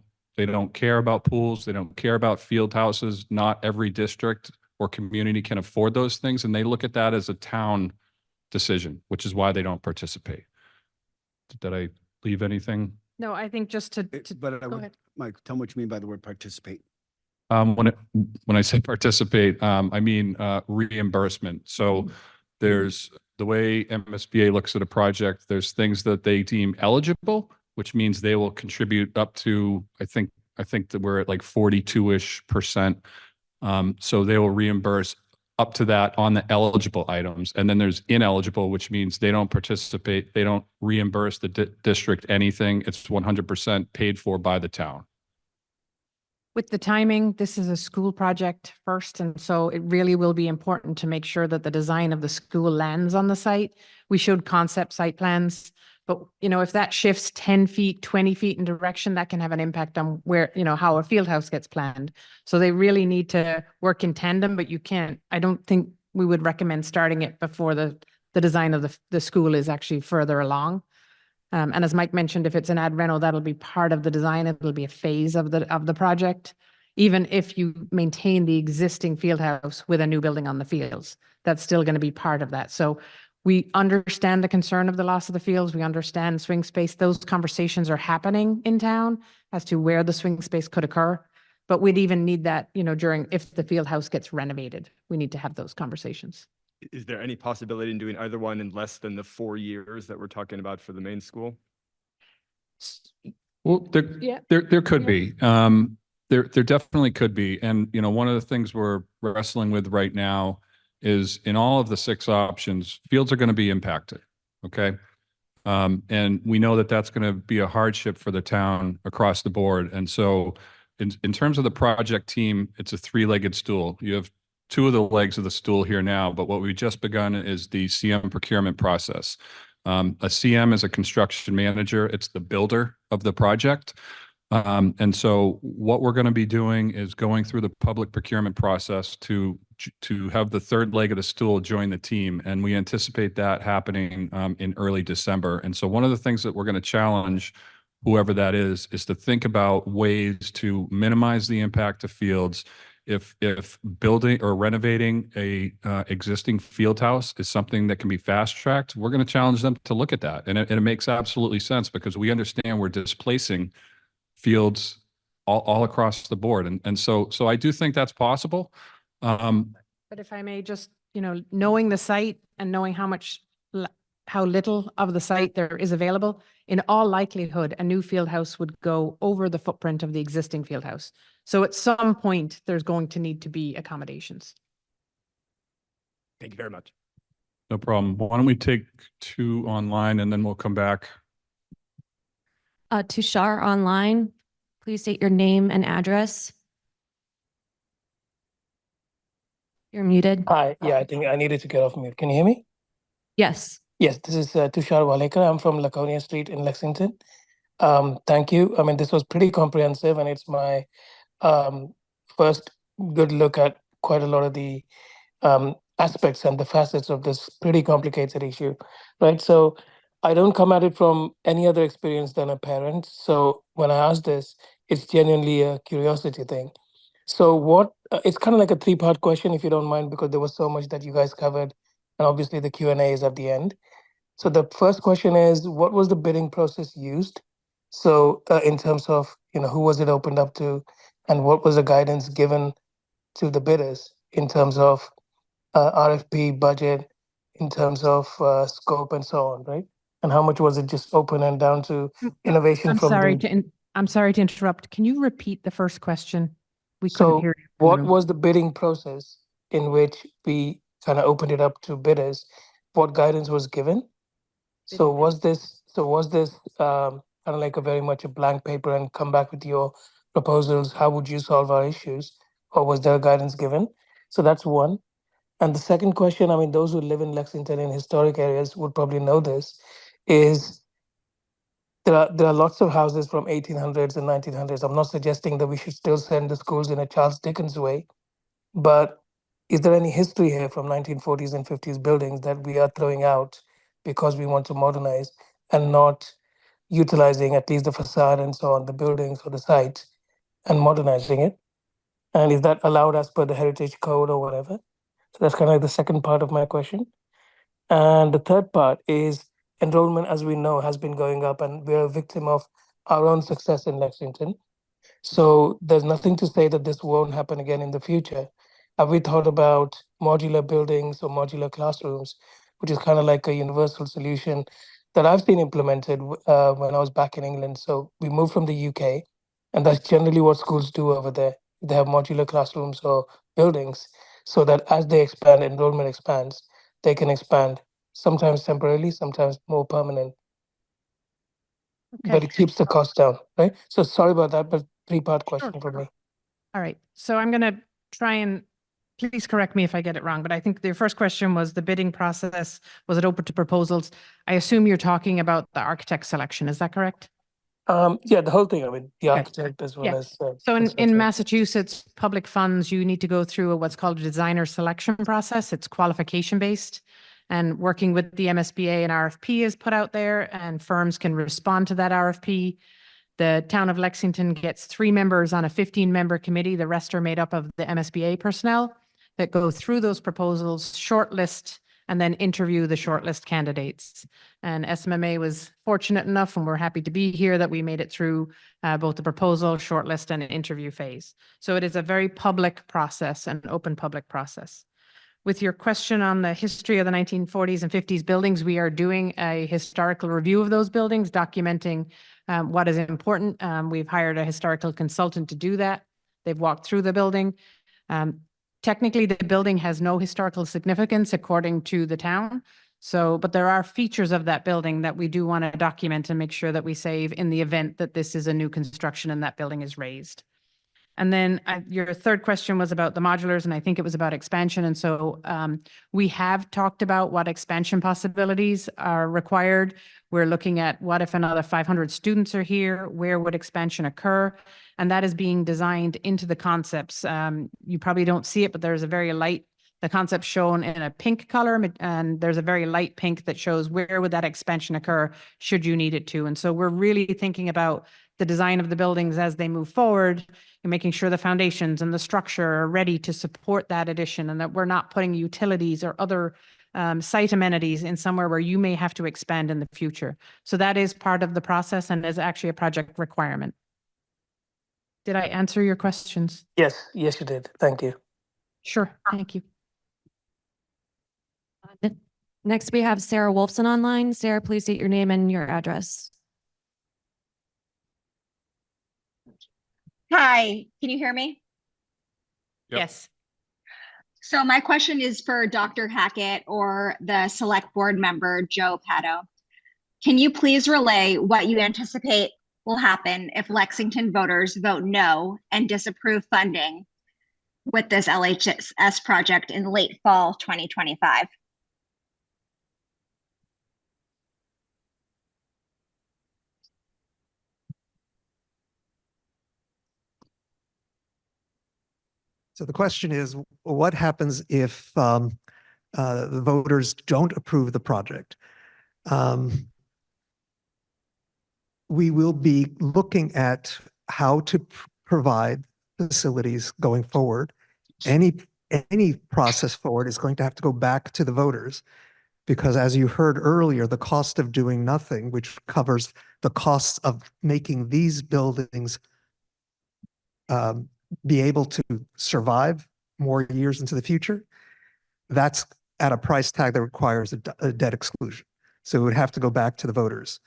S7: care about pools. They don't care about field houses. Not every district or community can afford those things. And they look at that as a town decision, which is why they don't participate. Did I leave anything?
S6: No, I think just to
S9: But I
S6: go
S9: would,
S6: ahead.
S9: Mike, tell me what you mean by the word participate.
S7: When I say participate, I mean reimbursement. So there's the way MSBA looks at a project, there's things that they deem eligible, which means they will contribute up to, I think that we're at like 42-ish%. So they will reimburse up to that on the eligible items. And then there's ineligible, which means they don't participate, they don't reimburse the district anything. It's 100% paid for by the town.
S6: With the timing, this is a school project first, and so it really will be important to make sure that the design of the school lands on the site. We showed concept site plans, but if that shifts 10 feet, 20 feet in direction, that can have an impact on where, how a field house gets planned. So they really need to work in tandem, but I don't think we would recommend starting it before the design of the school is actually further along. And as Mike mentioned, if it's an ad reno, that'll be part of the design. It'll be a phase of the project. Even if you maintain the existing field house with a new building on the fields, that's still going to be part of that. So we understand the concern of the loss of the fields. We understand swing space. Those conversations are happening in town as to where the swing space could occur. But we'd even need that, if the field house gets renovated, we need to have those conversations.
S12: Is there any possibility in doing either one in less than the 4 years that we're talking about for the main school?
S7: Well, there could be. There definitely could be. And, one of the things we're wrestling with right now is in all of the 6 options, fields are going to be impacted. Okay. And we know that that's going to be a hardship for the town across the board. And so in terms of the project team, it's a 3-legged stool. You have 2 of the legs of the stool here now, but what we've just begun is the CM procurement process. A CM is a construction manager. It's the builder of the project. And so what we're going to be doing is going through the public procurement process to have the 3rd leg of the stool join the team. And we anticipate that happening in early December. And so one of the things that we're going to challenge whoever that is to think about ways to minimize the impact of fields. If building or renovating a existing field house is something that can be fast tracked, we're going to challenge them to look at that. And it makes absolutely sense because we understand we're displacing fields all across the board. And so I do think that's possible.
S6: But if I may just, knowing the site and knowing how little of the site there is available, in all likelihood, a new field house would go over the footprint of the existing field house. So at some point, there's going to need to be accommodations.
S12: Thank you very much.
S7: No problem. Why don't we take 2 online and then we'll come back.
S8: Tushar online, please state your name and address. You're muted.
S13: Hi, yeah, I think I needed to get off mute. Can you hear me?
S8: Yes.
S13: Yes, this is Tushar Walekar. I'm from Laconia Street in Lexington. Thank you. I mean, this was pretty comprehensive, and it's my first good look at quite a lot of the aspects and the facets of this pretty complicated issue, right? So I don't come at it from any other experience than a parent. So when I ask this, it's genuinely a curiosity thing. So it's kind of like a 3-part question, if you don't mind, because there was so much that you guys covered, and obviously the Q&A is at the end. So the first question is, what was the bidding process used? So in terms of, who was it opened up to, and what was the guidance given to the bidders in terms of RFP budget, in terms of scope and so on, right? And how much was it just open and down to innovation
S6: I'm
S13: from
S6: sorry to interrupt. Can you repeat the first question? We couldn't
S13: So
S6: hear you.
S13: what was the bidding process in which we kind of opened it up to bidders? What guidance was given? So was this kind of like a very much a blank paper and come back with your proposals? How would you solve our issues? Or was there guidance given? So that's one. And the second question, I mean, those who live in Lexington in historic areas would probably know this, is there are lots of houses from 1800s and 1900s. I'm not suggesting that we should still send the schools in a Charles Dickens way, but is there any history here from 1940s and 50s buildings that we are throwing out because we want to modernize and not utilizing at least the facade and so on, the buildings or the site, and modernizing it? And is that allowed as per the heritage code or whatever? So that's kind of like the second part of my question. And the third part is enrollment, as we know, has been going up, and we're a victim of our own success in Lexington. So there's nothing to say that this won't happen again in the future. Have we thought about modular buildings or modular classrooms, which is kind of like a universal solution that I've seen implemented when I was back in England. So we moved from the UK, and that's generally what schools do over there. They have modular classrooms or buildings so that as they expand, enrollment expands, they can expand, sometimes temporarily, sometimes more permanent, but
S6: Okay,
S13: it keeps the cost down, right? So sorry about that, but three-part
S6: sure.
S13: question for me.
S6: All right. So I'm going to try and please correct me if I get it wrong, but I think the first question was the bidding process. Was it open to proposals? I assume you're talking about the architect selection. Is that correct?
S13: Yeah, the whole thing. I mean, the
S6: Okay.
S13: architect as well
S6: Yeah.
S13: as.
S6: So in
S13: construction.
S6: Massachusetts, public funds, you need to go through what's called a designer selection process. It's qualification based. And working with the MSBA, an RFP is put out there and firms can respond to that RFP. The town of Lexington gets 3 members on a 15-member committee. The rest are made up of the MSBA personnel that go through those proposals, shortlist, and then interview the shortlist candidates. And SMMA was fortunate enough, and we're happy to be here, that we made it through both the proposal, shortlist, and an interview phase. So it is a very public process, an open public process. With your question on the history of the 1940s and 50s buildings, we are doing a historical review of those buildings, documenting what is important. We've hired a historical consultant to do that. They've walked through the building. Technically, the building has no historical significance according to the town. So, but there are features of that building that we do want to document and make sure that we save in the event that this is a new construction and that building is raised. And then your third question was about the modulars, and I think it was about expansion. And so we have talked about what expansion possibilities are required. We're looking at what if another 500 students are here, where would expansion occur? And that is being designed into the concepts. You probably don't see it, but there's a very light, the concept shown in a pink color, and there's a very light pink that shows where would that expansion occur should you need it to. And so we're really thinking about the design of the buildings as they move forward and making sure the foundations and the structure are ready to support that addition, and that we're not putting utilities or other site amenities in somewhere where you may have to expand in the future. So that is part of the process and is actually a project requirement. Did I answer your questions?
S13: Yes, yes, you did. Thank you.
S6: Sure, thank you.
S8: Next, we have Sarah Wolfson online. Sarah, please state your name and your address.
S14: Hi, can you hear me?
S7: Yep.
S6: Yes.
S14: So my question is for Dr. Hackett or the select board member, Joe Pato. Can you please relay what you anticipate will happen if Lexington voters vote no and disapprove funding with this LHS project in late fall 2025?
S15: So the question is, what happens if the voters don't approve the project? We will be looking at how to provide facilities going forward. Any process forward is going to have to go back to the voters, because as you heard earlier, the cost of doing nothing, which covers the costs of making these buildings be able to survive more years into the future, that's at a price tag that requires a debt exclusion. So it would have to go back to the voters.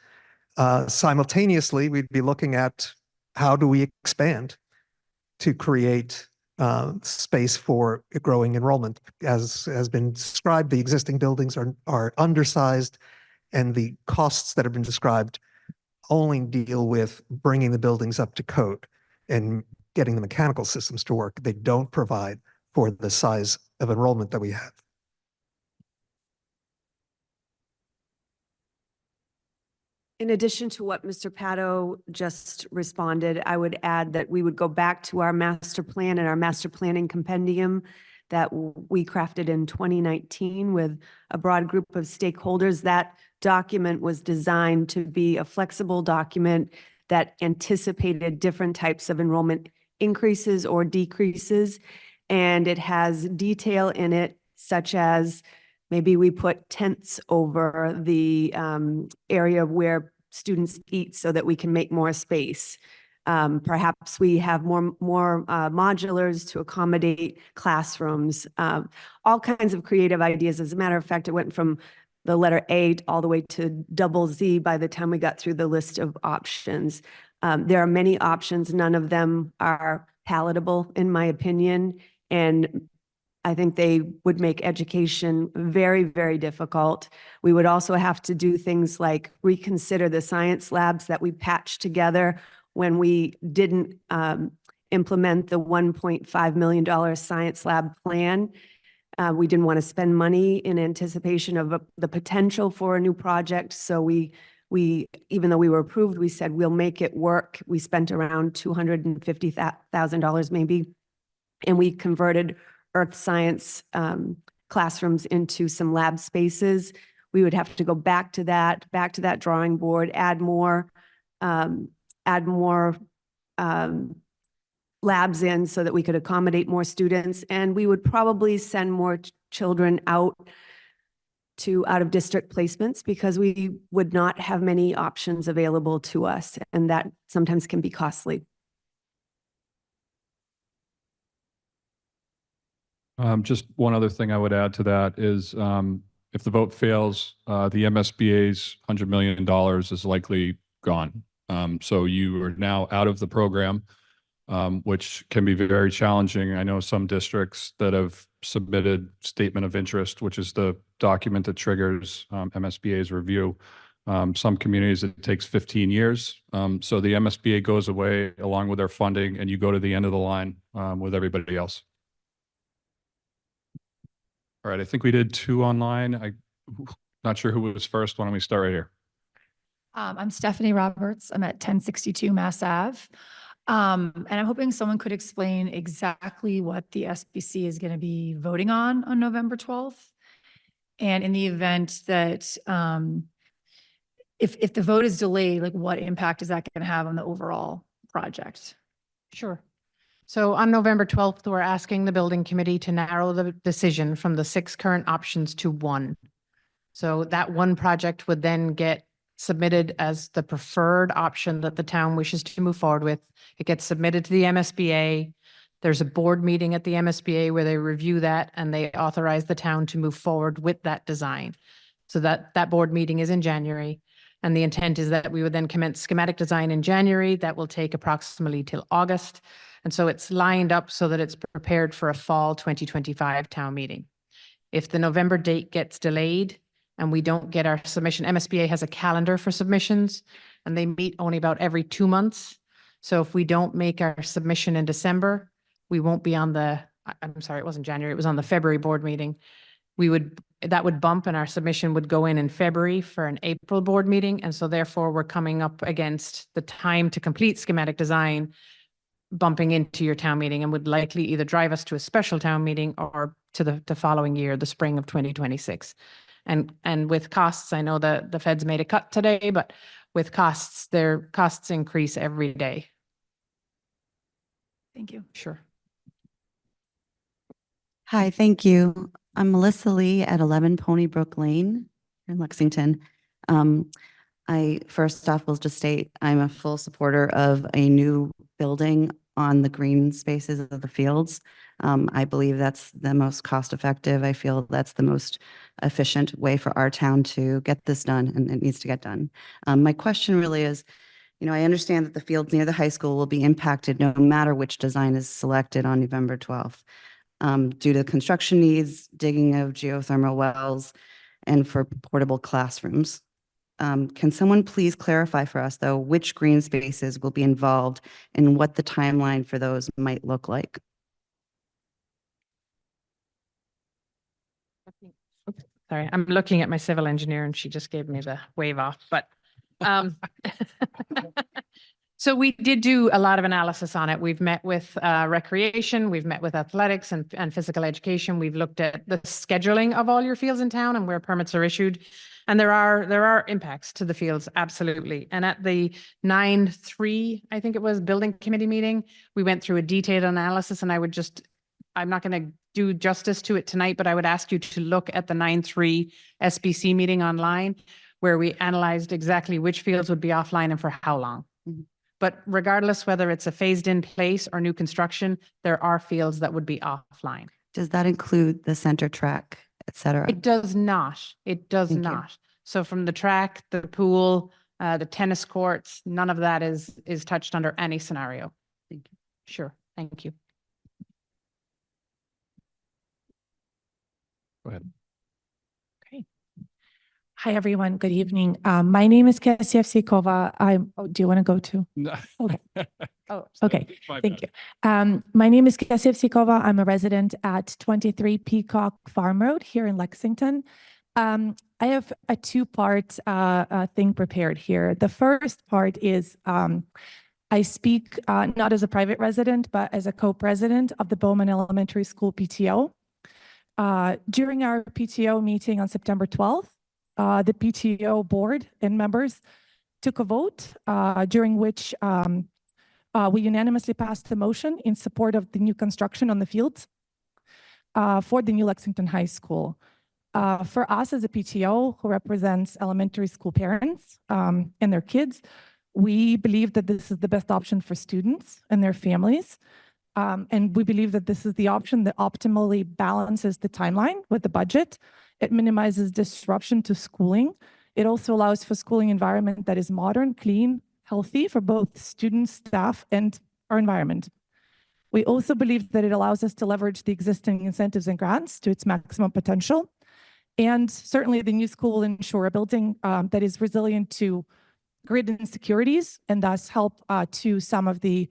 S15: Simultaneously, we'd be looking at how do we expand to create space for growing enrollment. As has been described, the existing buildings are undersized, and the costs that have been described only deal with bringing the buildings up to code and getting the mechanical systems to work. They don't provide for the size of enrollment that we have.
S16: In addition to what Mr. Pato just responded, I would add that we would go back to our master plan and our master planning compendium that we crafted in 2019 with a broad group of stakeholders. That document was designed to be a flexible document that anticipated different types of enrollment increases or decreases. And it has detail in it, such as maybe we put tents over the area where students eat so that we can make more space. Perhaps we have more modulars to accommodate classrooms, all kinds of creative ideas. As a matter of fact, it went from the letter A all the way to double Z by the time we got through the list of options. There are many options. None of them are palatable, in my opinion. And I think they would make education very, very difficult. We would also have to do things like reconsider the science labs that we patched together when we didn't implement the $1.5 million science lab plan. We didn't want to spend money in anticipation of the potential for a new project. So we, even though we were approved, we said we'll make it work. We spent around $250,000 maybe, and we converted earth science classrooms into some lab spaces. We would have to go back to that drawing board, add more labs in so that we could accommodate more students. And we would probably send more children out of district placements because we would not have many options available to us. And that sometimes can be costly.
S7: Just one other thing I would add to that is if the vote fails, the MSBA's $100 million is likely gone. So you are now out of the program, which can be very challenging. I know some districts that have submitted statement of interest, which is the document that triggers MSBA's review. Some communities, it takes 15 years. So the MSBA goes away along with their funding, and you go to the end of the line with everybody else. All right, I think we did 2 online. I'm not sure who was first. Why don't we start right here?
S17: I'm Stephanie Roberts. I'm at 1062 Mass Ave. And I'm hoping someone could explain exactly what the SBC is going to be voting on November 12th. And in the event that if the vote is delayed, like what impact is that going to have on the overall project?
S6: Sure. So on November 12th, we're asking the building committee to narrow the decision from the 6 current options to 1. So that 1 project would then get submitted as the preferred option that the town wishes to move forward with. It gets submitted to the MSBA. There's a board meeting at the MSBA where they review that and they authorize the town to move forward with that design. So that board meeting is in January. And the intent is that we would then commence schematic design in January. That will take approximately till August. And so it's lined up so that it's prepared for a fall 2025 town meeting. If the November date gets delayed and we don't get our submission, MSBA has a calendar for submissions and they meet only about every 2 months. So if we don't make our submission in December, we won't be on I'm sorry, it wasn't January, it was on the February board meeting. That would bump and our submission would go in February for an April board meeting. And so therefore we're coming up against the time to complete schematic design bumping into your town meeting and would likely either drive us to a special town meeting or to the following year, the spring of 2026. And with costs, I know that the feds made a cut today, but with costs, their costs increase every day.
S17: Thank you.
S6: Sure.
S18: Hi, thank you. I'm Melissa Lee at 11 Ponybrook Lane in Lexington. I first off will just state I'm a full supporter of a new building on the green spaces of the fields. I believe that's the most cost effective. I feel that's the most efficient way for our town to get this done, and it needs to get done. My question really is, I understand that the fields near the high school will be impacted no matter which design is selected on November 12th. Due to construction needs, digging of geothermal wells, and for portable classrooms. Can someone please clarify for us, though, which green spaces will be involved and what the timeline for those might look like?
S6: Sorry, I'm looking at my civil engineer and she just gave me the wave off, but so we did do a lot of analysis on it. We've met with recreation, we've met with athletics and physical education. We've looked at the scheduling of all your fields in town and where permits are issued. And there are impacts to the fields, absolutely. And at the 9/3, I think it was, building committee meeting, we went through a detailed analysis, and I'm not going to do justice to it tonight, but I would ask you to look at the 9/3 SBC meeting online, where we analyzed exactly which fields would be offline and for how long. But regardless whether it's a phased-in place or new construction, there are fields that would be offline.
S18: Does that include the center track, et cetera?
S6: It does not. It does
S18: Thank you.
S6: not. So from the track, the pool, the tennis courts, none of that is touched under any scenario.
S18: Thank you.
S6: Sure. Thank you.
S7: Go ahead.
S19: Okay. Hi, everyone. Good evening. My name is Kasia Evsikova. Do you want to go to?
S7: No.
S19: Okay.
S7: Oh,
S19: okay. Thank you. My name is Kasia Evsikova. I'm a resident at 23 Peacock Farm Road here in Lexington. I have a two-part thing prepared here. The first part is I speak not as a private resident, but as a co-president of the Bowman Elementary School PTO. During our PTO meeting on September 12th, the PTO board and members took a vote during which we unanimously passed the motion in support of the new construction on the fields for the new Lexington High School. For us as a PTO who represents elementary school parents and their kids, we believe that this is the best option for students and their families. And we believe that this is the option that optimally balances the timeline with the budget. It minimizes disruption to schooling. It also allows for schooling environment that is modern, clean, healthy for both students, staff, and our environment. We also believe that it allows us to leverage the existing incentives and grants to its maximum potential. And certainly the new school will ensure a building that is resilient to grid insecurities and thus help to some of the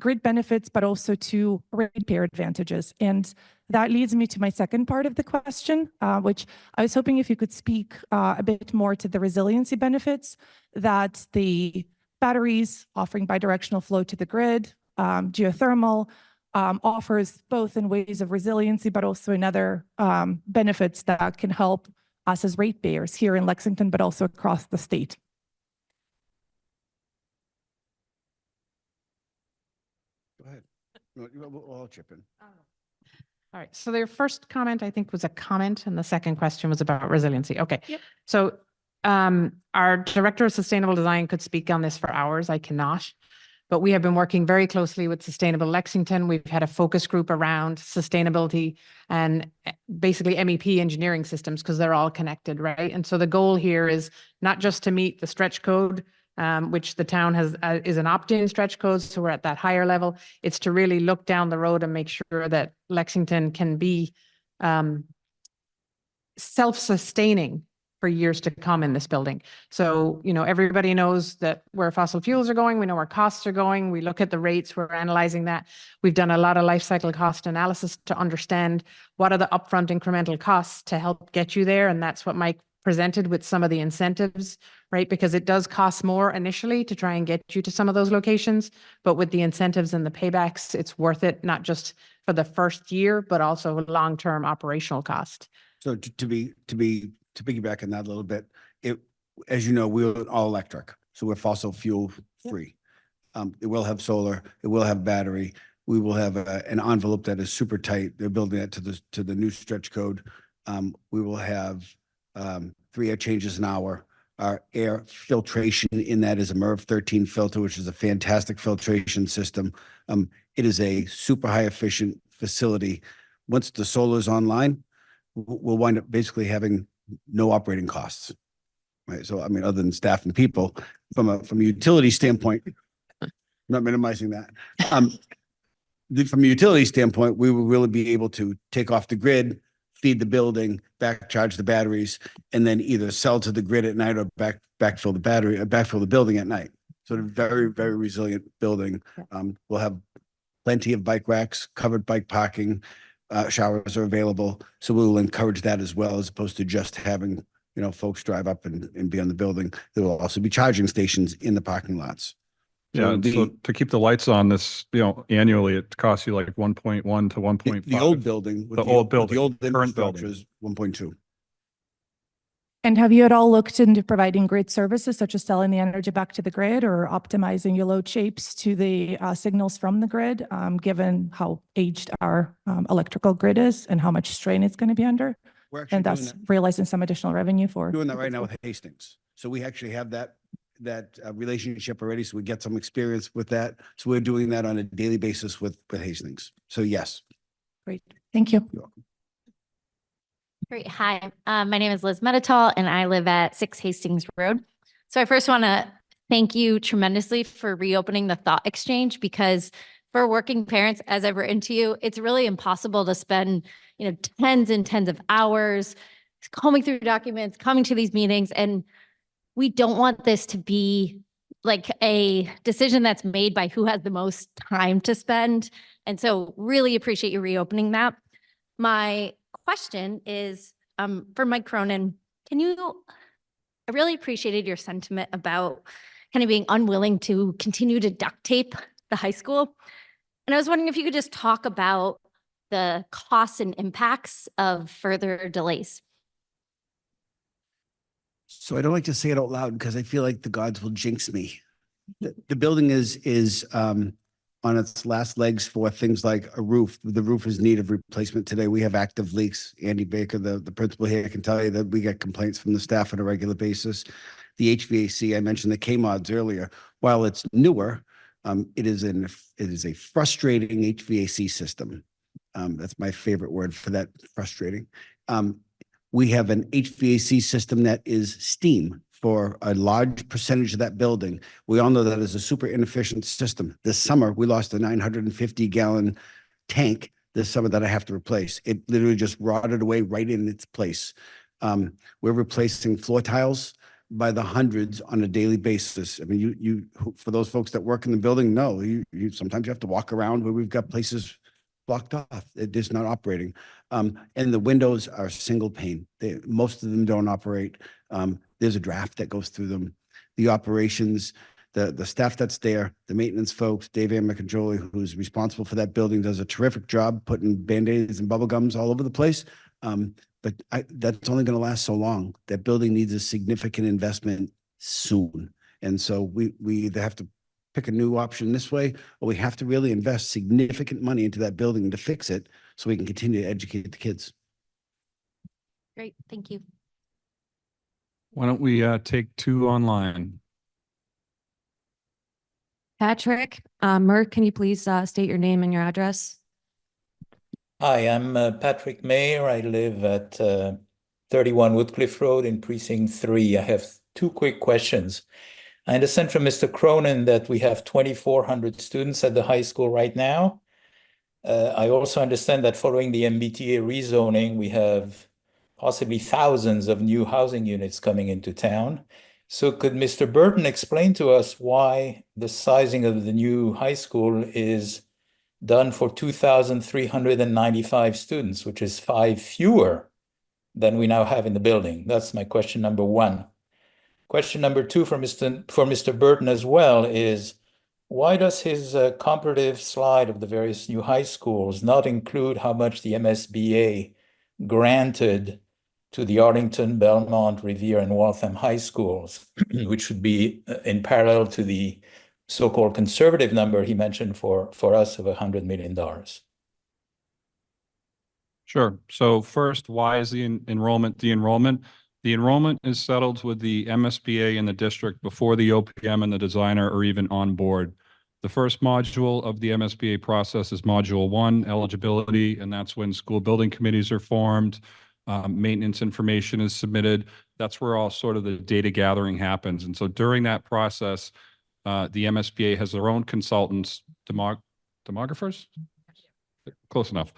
S19: grid benefits, but also to ratepayer advantages. And that leads me to my second part of the question, which I was hoping if you could speak a bit more to the resiliency benefits that the batteries offering bidirectional flow to the grid, geothermal, offers both in ways of resiliency, but also in other benefits that can help us as ratepayers here in Lexington, but also across the state.
S9: Go ahead. We'll all chip in.
S6: All right. So their first comment, I think, was a comment, and the second question was about resiliency. Okay.
S19: Yep.
S6: So our director of sustainable design could speak on this for hours. I cannot. But we have been working very closely with Sustainable Lexington. We've had a focus group around sustainability and basically MEP engineering systems because they're all connected, right? And so the goal here is not just to meet the stretch code, which the town has is an opt-in stretch code, so we're at that higher level. It's to really look down the road and make sure that Lexington can be self-sustaining for years to come in this building. So, you know, everybody knows that where fossil fuels are going, we know where costs are going, we look at the rates, we're analyzing that. We've done a lot of life cycle cost analysis to understand what are the upfront incremental costs to help get you there, and that's what Mike presented with some of the incentives, right? Because it does cost more initially to try and get you to some of those locations, but with the incentives and the paybacks, it's worth it, not just for the first year, but also long-term operational cost.
S9: So to piggyback on that a little bit, as you know, we're all electric, so we're fossil fuel free. It will have solar, it will have battery. We will have an envelope that is super tight. They're building that to the new stretch code. We will have 3 air changes an hour. Our air filtration in that is a MERV 13 filter, which is a fantastic filtration system. It is a super high efficient facility. Once the solar is online, we'll wind up basically having no operating costs, right? So, I mean, other than staff and people, from a utility standpoint, I'm not minimizing that. From a utility standpoint, we will really be able to take off the grid, feed the building, back charge the batteries, and then either sell to the grid at night or backfill the building at night. So, a very, very resilient building. We'll have plenty of bike racks, covered bike parking. Showers are available, so we will encourage that as well, as opposed to just having, you know, folks drive up and be on the building. There will also be charging stations in the parking lots.
S7: Yeah, so to keep the lights on this, you know, annually, it costs you like 1.1 to 1.5.
S9: The old building,
S7: the old
S9: current
S7: building
S9: is 1.2.
S19: And have you at all looked into providing grid services such as selling the energy back to the grid or optimizing your load shapes to the signals from the grid, given how aged our electrical grid is and how much strain it's going to be under?
S9: We're actually
S19: and thus realizing some additional revenue for
S9: doing that right now with Hastings. So we actually have that relationship already, so we get some experience with that. So we're doing that on a daily basis with Hastings. So yes.
S19: Great. Thank you.
S9: You're welcome.
S20: Great. Hi, my name is Liz Medital and I live at 6 Hastings Road. So I first want to thank you tremendously for reopening the thought exchange, because for working parents, as I've written to you, it's really impossible to spend, tens and tens of hours combing through documents, coming to these meetings. And we don't want this to be like a decision that's made by who has the most time to spend. And so really appreciate you reopening that. My question is for Mike Cronin. I really appreciated your sentiment about kind of being unwilling to continue to duct tape the high school. And I was wondering if you could just talk about the costs and impacts of further delays.
S9: So I don't like to say it out loud because I feel like the gods will jinx me. The building is on its last legs for things like a roof. The roof is in need of replacement today. We have active leaks. Andy Baker, the principal here, can tell you that we get complaints from the staff on a regular basis. The HVAC, I mentioned the K-mods earlier. While it's newer, it is a frustrating HVAC system. That's my favorite word for that, frustrating. We have an HVAC system that is steam for a large percentage of that building. We all know that is a super inefficient system. This summer, we lost a 950-gallon tank this summer that I have to replace. It literally just rotted away right in its place. We're replacing floor tiles by the hundreds on a daily basis. I mean, you for those folks that work in the building, know you sometimes you have to walk around where we've got places blocked off. It is not operating. And the windows are single pane. Most of them don't operate. There's a draft that goes through them. The operations, the staff that's there, the maintenance folks, Dave Amicajoli, who's responsible for that building, does a terrific job putting Band-Aids and bubble gums all over the place. But that's only going to last so long. That building needs a significant investment soon. And so we either have to pick a new option this way, or we have to really invest significant money into that building to fix it so we can continue to educate the kids.
S20: Great, thank you.
S7: Why don't we take two online?
S8: Patrick, Merck, can you please state your name and your address?
S21: Hi, I'm Patrick Mayer. I live at 31 Woodcliff Road in Precinct 3. I have two quick questions. I understand from Mr. Cronin that we have 2,400 students at the high school right now. I also understand that following the MBTA rezoning, we have possibly thousands of new housing units coming into town. So could Mr. Burton explain to us why the sizing of the new high school is done for 2,395 students, which is 5 fewer than we now have in the building? That's my question number one. Question number two for Mr. Burton as well is, why does his comparative slide of the various new high schools not include how much the MSBA granted to the Arlington, Belmont, Revere, and Waltham high schools, which should be in parallel to the so-called conservative number he mentioned for us of $100 million?
S7: Sure. So first, why is the enrollment the enrollment? The enrollment is settled with the MSBA and the district before the OPM and the designer are even on board. The first module of the MSBA process is Module 1, eligibility, and that's when school building committees are formed, maintenance information is submitted. That's where all sort of the data gathering happens. And so during that process, the MSBA has their own consultants, demographers? Close enough.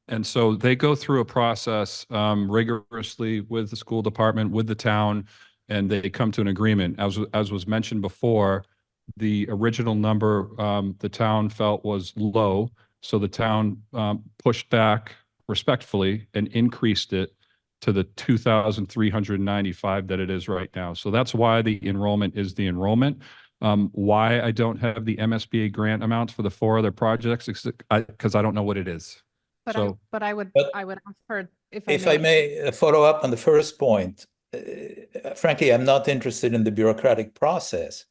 S7: And so they go through a process rigorously with the school department, with the town, and they come to an agreement. As was mentioned before, the original number the town felt was low, so the town pushed back respectfully and increased it to the 2,395 that it is right now. So that's why the enrollment is the enrollment. Why I don't have the MSBA grant amounts for the 4 other projects, because I don't know what it is.
S6: But I would ask for,
S21: if I may follow up on the first point. Frankly, I'm not interested in the bureaucratic process.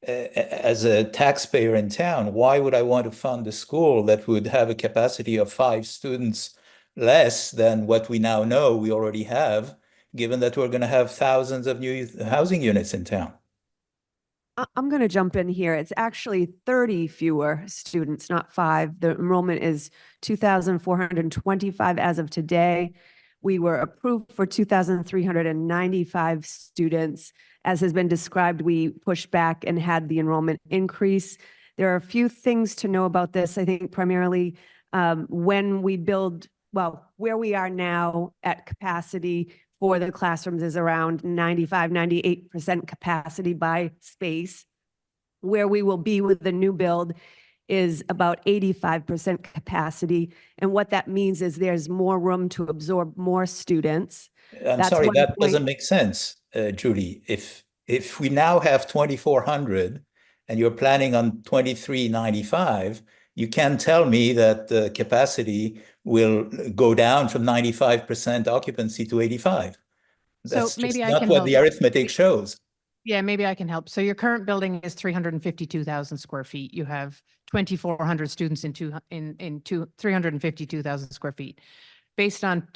S21: As a taxpayer in town, why would I want to fund a school that would have a capacity of 5 students less than what we now know we already have, given that we're going to have thousands of new housing units in town?
S16: I'm going to jump in here. It's actually 30 fewer students, not 5. The enrollment is 2,425 as of today. We were approved for 2,395 students. As has been described, we pushed back and had the enrollment increase. There are a few things to know about this. I think primarily when we build, well, where we are now at capacity for the classrooms is around 95, 98% capacity by space. Where we will be with the new build is about 85% capacity. And what that means is there's more room to absorb more students.
S21: I'm
S16: That's
S21: sorry,
S16: one
S21: that
S16: point.
S21: doesn't make sense, Judy. If we now have 2,400 and you're planning on 2,395, you can't tell me that the capacity will go down from 95% occupancy to 85. That's
S6: So maybe
S21: just
S6: I
S21: not
S6: can
S21: what
S6: help.
S21: the arithmetic shows.
S6: Yeah, maybe I can help. So your current building is 352,000 square feet. You have 2,400 students in 352,000 square feet. Based on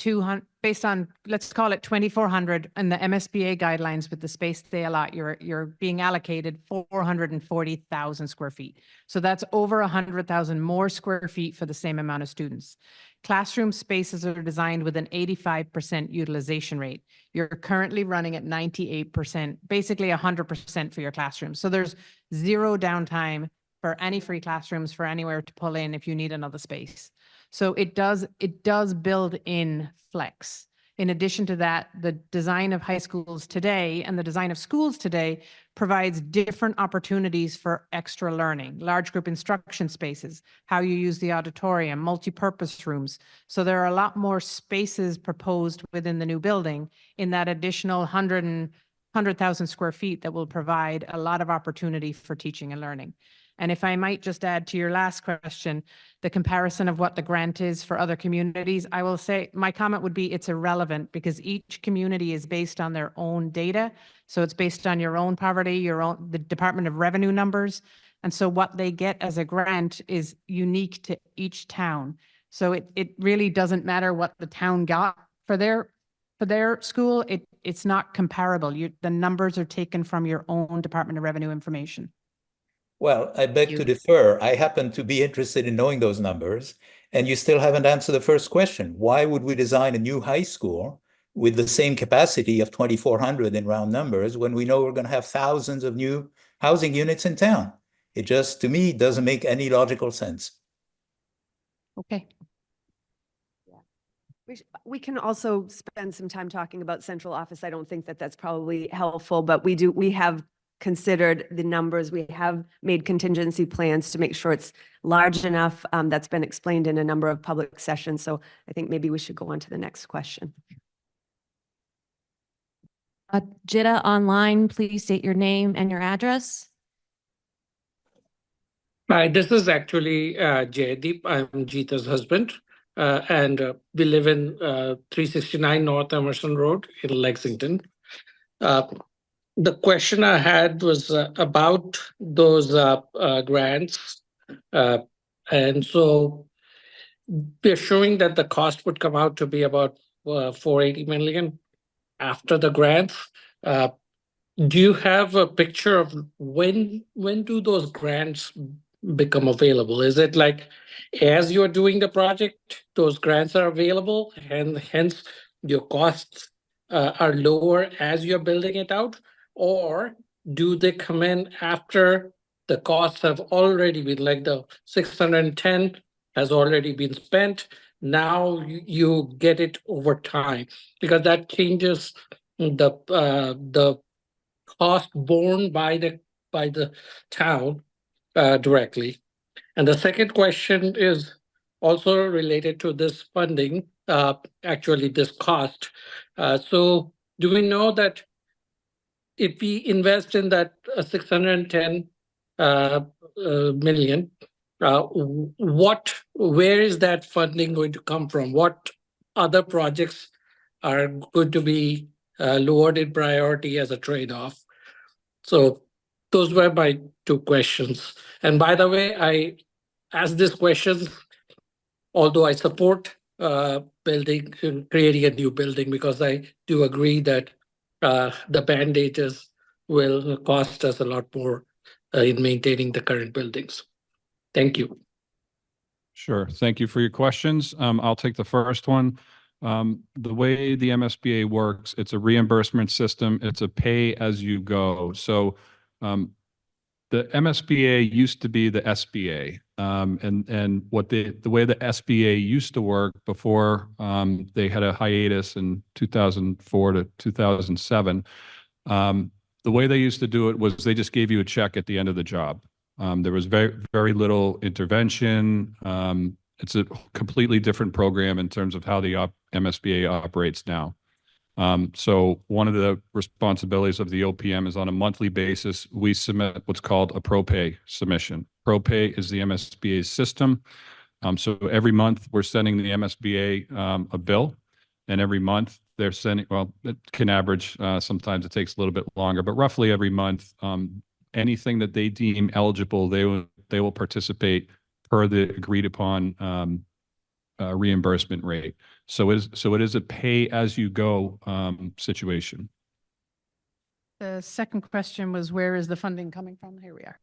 S6: let's call it 2,400 and the MSBA guidelines with the space they allot, you're being allocated 440,000 square feet. So that's over 100,000 more square feet for the same amount of students. Classroom spaces are designed with an 85% utilization rate. You're currently running at 98%, basically 100% for your classrooms. So there's zero downtime for any free classrooms for anywhere to pull in if you need another space. So it does build in flex. In addition to that, the design of high schools today and the design of schools today provides different opportunities for extra learning, large group instruction spaces, how you use the auditorium, multi-purpose rooms. So there are a lot more spaces proposed within the new building in that additional 100,000 square feet that will provide a lot of opportunity for teaching and learning. And if I might just add to your last question, the comparison of what the grant is for other communities, I will say my comment would be it's irrelevant because each community is based on their own data. So it's based on your own poverty, the Department of Revenue numbers. And so what they get as a grant is unique to each town. So it really doesn't matter what the town got for their school. It's not comparable. The numbers are taken from your own Department of Revenue information.
S21: Well, I beg to differ. I happen to be interested in knowing those numbers, and you still haven't answered the first question. Why would we design a new high school with the same capacity of 2,400 in round numbers when we know we're going to have thousands of new housing units in town? It just, to me, doesn't make any logical sense.
S6: Okay.
S16: We can also spend some time talking about central office. I don't think that that's probably helpful, but we have considered the numbers. We have made contingency plans to make sure it's large enough. That's been explained in a number of public sessions. So I think maybe we should go on to the next question.
S8: Jita online, please state your name and your address.
S13: Hi, this is actually Jaydeep. I'm Jita's husband, and we live in 369 North Emerson Road in Lexington. The question I had was about those grants. And so we're showing that the cost would come out to be about 480 million after the grants. Do you have a picture of when do those grants become available? Is it like as you're doing the project, those grants are available and hence your costs are lower as you're building it out? Or do they come in after the costs have already been, like the 610 has already been spent? Now you get it over time, because that changes the cost borne by the town directly. And the second question is also related to this funding, actually this cost. So do we know that if we invest in that 610 million, where is that funding going to come from? What other projects are going to be lowered in priority as a trade-off? So those were my two questions. And by the way, I asked this question, although I support creating a new building, because I do agree that the Band-Aids will cost us a lot more in maintaining the current buildings? Thank you.
S7: Sure. Thank you for your questions. I'll take the first one. The way the MSBA works, it's a reimbursement system. It's a pay as you go. So the MSBA used to be the SBA. And what the way the SBA used to work before they had a hiatus in 2004 to 2007, the way they used to do it was they just gave you a check at the end of the job. There was very little intervention. It's a completely different program in terms of how the MSBA operates now. So one of the responsibilities of the OPM is on a monthly basis, we submit what's called a ProPay submission. ProPay is the MSBA's system. So every month we're sending the MSBA a bill, and every month they're sending, well, it can average, sometimes it takes a little bit longer, but roughly every month, anything that they deem eligible, they will participate per the agreed upon reimbursement rate. So it is a pay as you go situation.
S6: The second question was, where is the funding coming from? Here we are.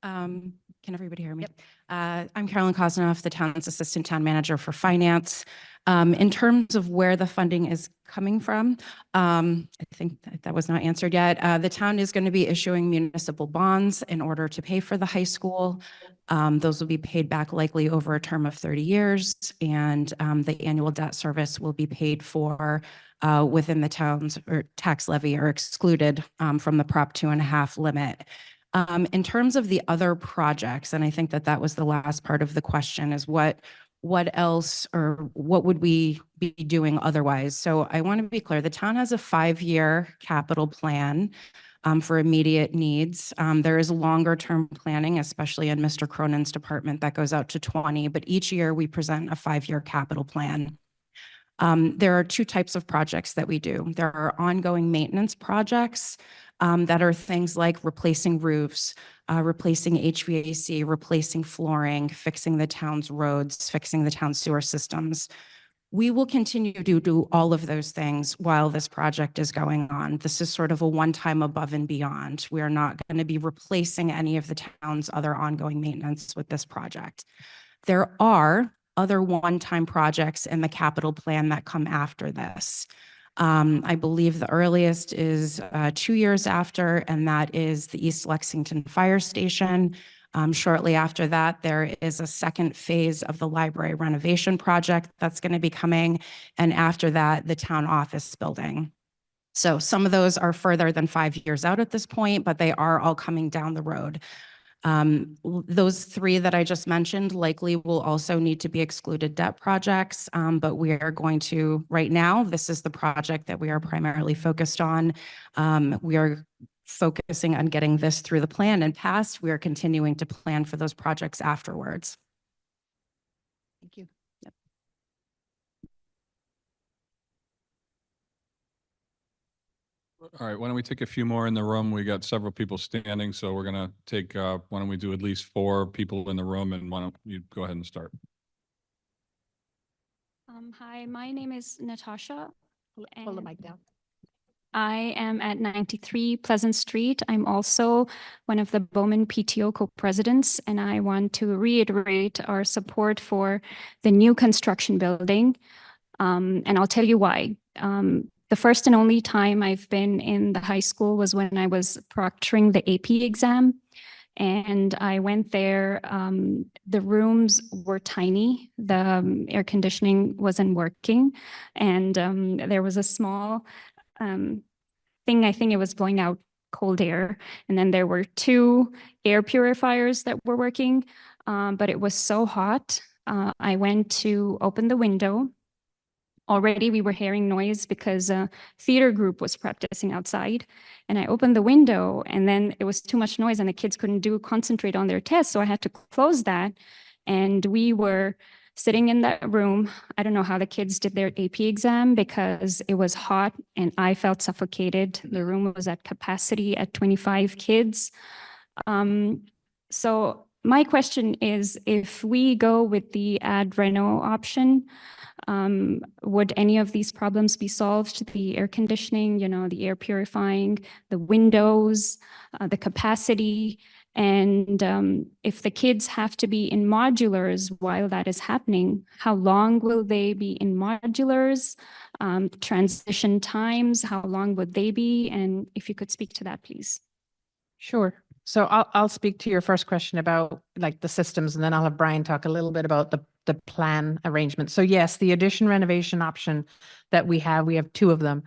S5: Can everybody hear me? Yep. I'm Carolyn Kosnoff, the town's assistant town manager for finance. In terms of where the funding is coming from, I think that was not answered yet. The town is going to be issuing municipal bonds in order to pay for the high school. Those will be paid back likely over a term of 30 years, and the annual debt service will be paid for within the town's or tax levy or excluded from the Prop 2.5 limit. In terms of the other projects, and I think that was the last part of the question, is what else or what would we be doing otherwise? So I want to be clear, the town has a 5-year capital plan for immediate needs. There is longer term planning, especially in Mr. Cronin's department, that goes out to 20, but each year we present a 5-year capital plan. There are 2 types of projects that we do. There are ongoing maintenance projects that are things like replacing roofs, replacing HVAC, replacing flooring, fixing the town's roads, fixing the town's sewer systems. We will continue to do all of those things while this project is going on. This is sort of a one-time above and beyond. We are not going to be replacing any of the town's other ongoing maintenance with this project. There are other one-time projects in the capital plan that come after this. I believe the earliest is 2 years after, and that is the East Lexington Fire Station. Shortly after that, there is a second phase of the library renovation project that's going to be coming, and after that, the town office building. So some of those are further than 5 years out at this point, but they are all coming down the road. Those 3 that I just mentioned likely will also need to be excluded debt projects, but we are going to, right now, this is the project that we are primarily focused on. We are focusing on getting this through the plan and passed. We are continuing to plan for those projects afterwards. Thank you. Yep.
S7: All right, why don't we take a few more in the room? We got several people standing, so we're gonna take, why don't we do at least 4 people in the room, and why don't you go ahead and start?
S22: Hi, my name is Natasha.
S4: Hold the mic down.
S22: I am at 93 Pleasant Street. I'm also one of the Bowman PTO co-presidents, and I want to reiterate our support for the new construction building. And I'll tell you why. The first and only time I've been in the high school was when I was proctoring the AP exam. And I went there, the rooms were tiny, the air conditioning wasn't working, and there was a small thing, I think it was blowing out cold air. And then there were 2 air purifiers that were working, but it was so hot. I went to open the window. Already we were hearing noise because a theater group was practicing outside. And I opened the window, and then it was too much noise and the kids couldn't concentrate on their tests. So I had to close that. And we were sitting in that room. I don't know how the kids did their AP exam because it was hot and I felt suffocated. The room was at capacity at 25 kids. So my question is, if we go with the ad reno option, would any of these problems be solved? The air conditioning, the air purifying, the windows, the capacity, and if the kids have to be in modulars while that is happening, how long will they be in modulars? Transition times, how long would they be? And if you could speak to that, please.
S6: Sure. So I'll speak to your first question about like the systems, and then I'll have Brian talk a little bit about the plan arrangement. So yes, the addition renovation option that we have two of them,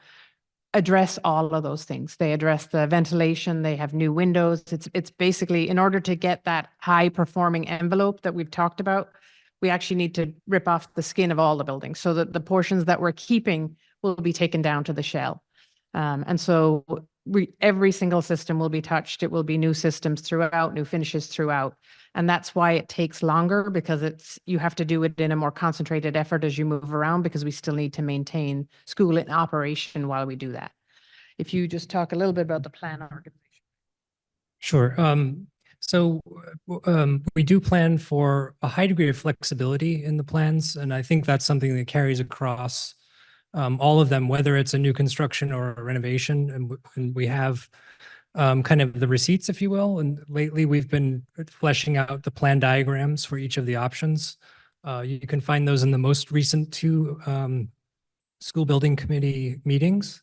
S6: address all of those things. They address the ventilation, they have new windows. It's basically, in order to get that high performing envelope that we've talked about, we actually need to rip off the skin of all the buildings so that the portions that we're keeping will be taken down to the shell. And so every single system will be touched. It will be new systems throughout, new finishes throughout. And that's why it takes longer, because you have to do it in a more concentrated effort as you move around, because we still need to maintain school in operation while we do that. If you just talk a little bit about the plan organization.
S2: Sure. We do plan for a high degree of flexibility in the plans, and I think that's something that carries across all of them, whether it's a new construction or a renovation. And we have kind of the receipts, if you will. And lately we've been fleshing out the plan diagrams for each of the options. You can find those in the most recent two school building committee meetings.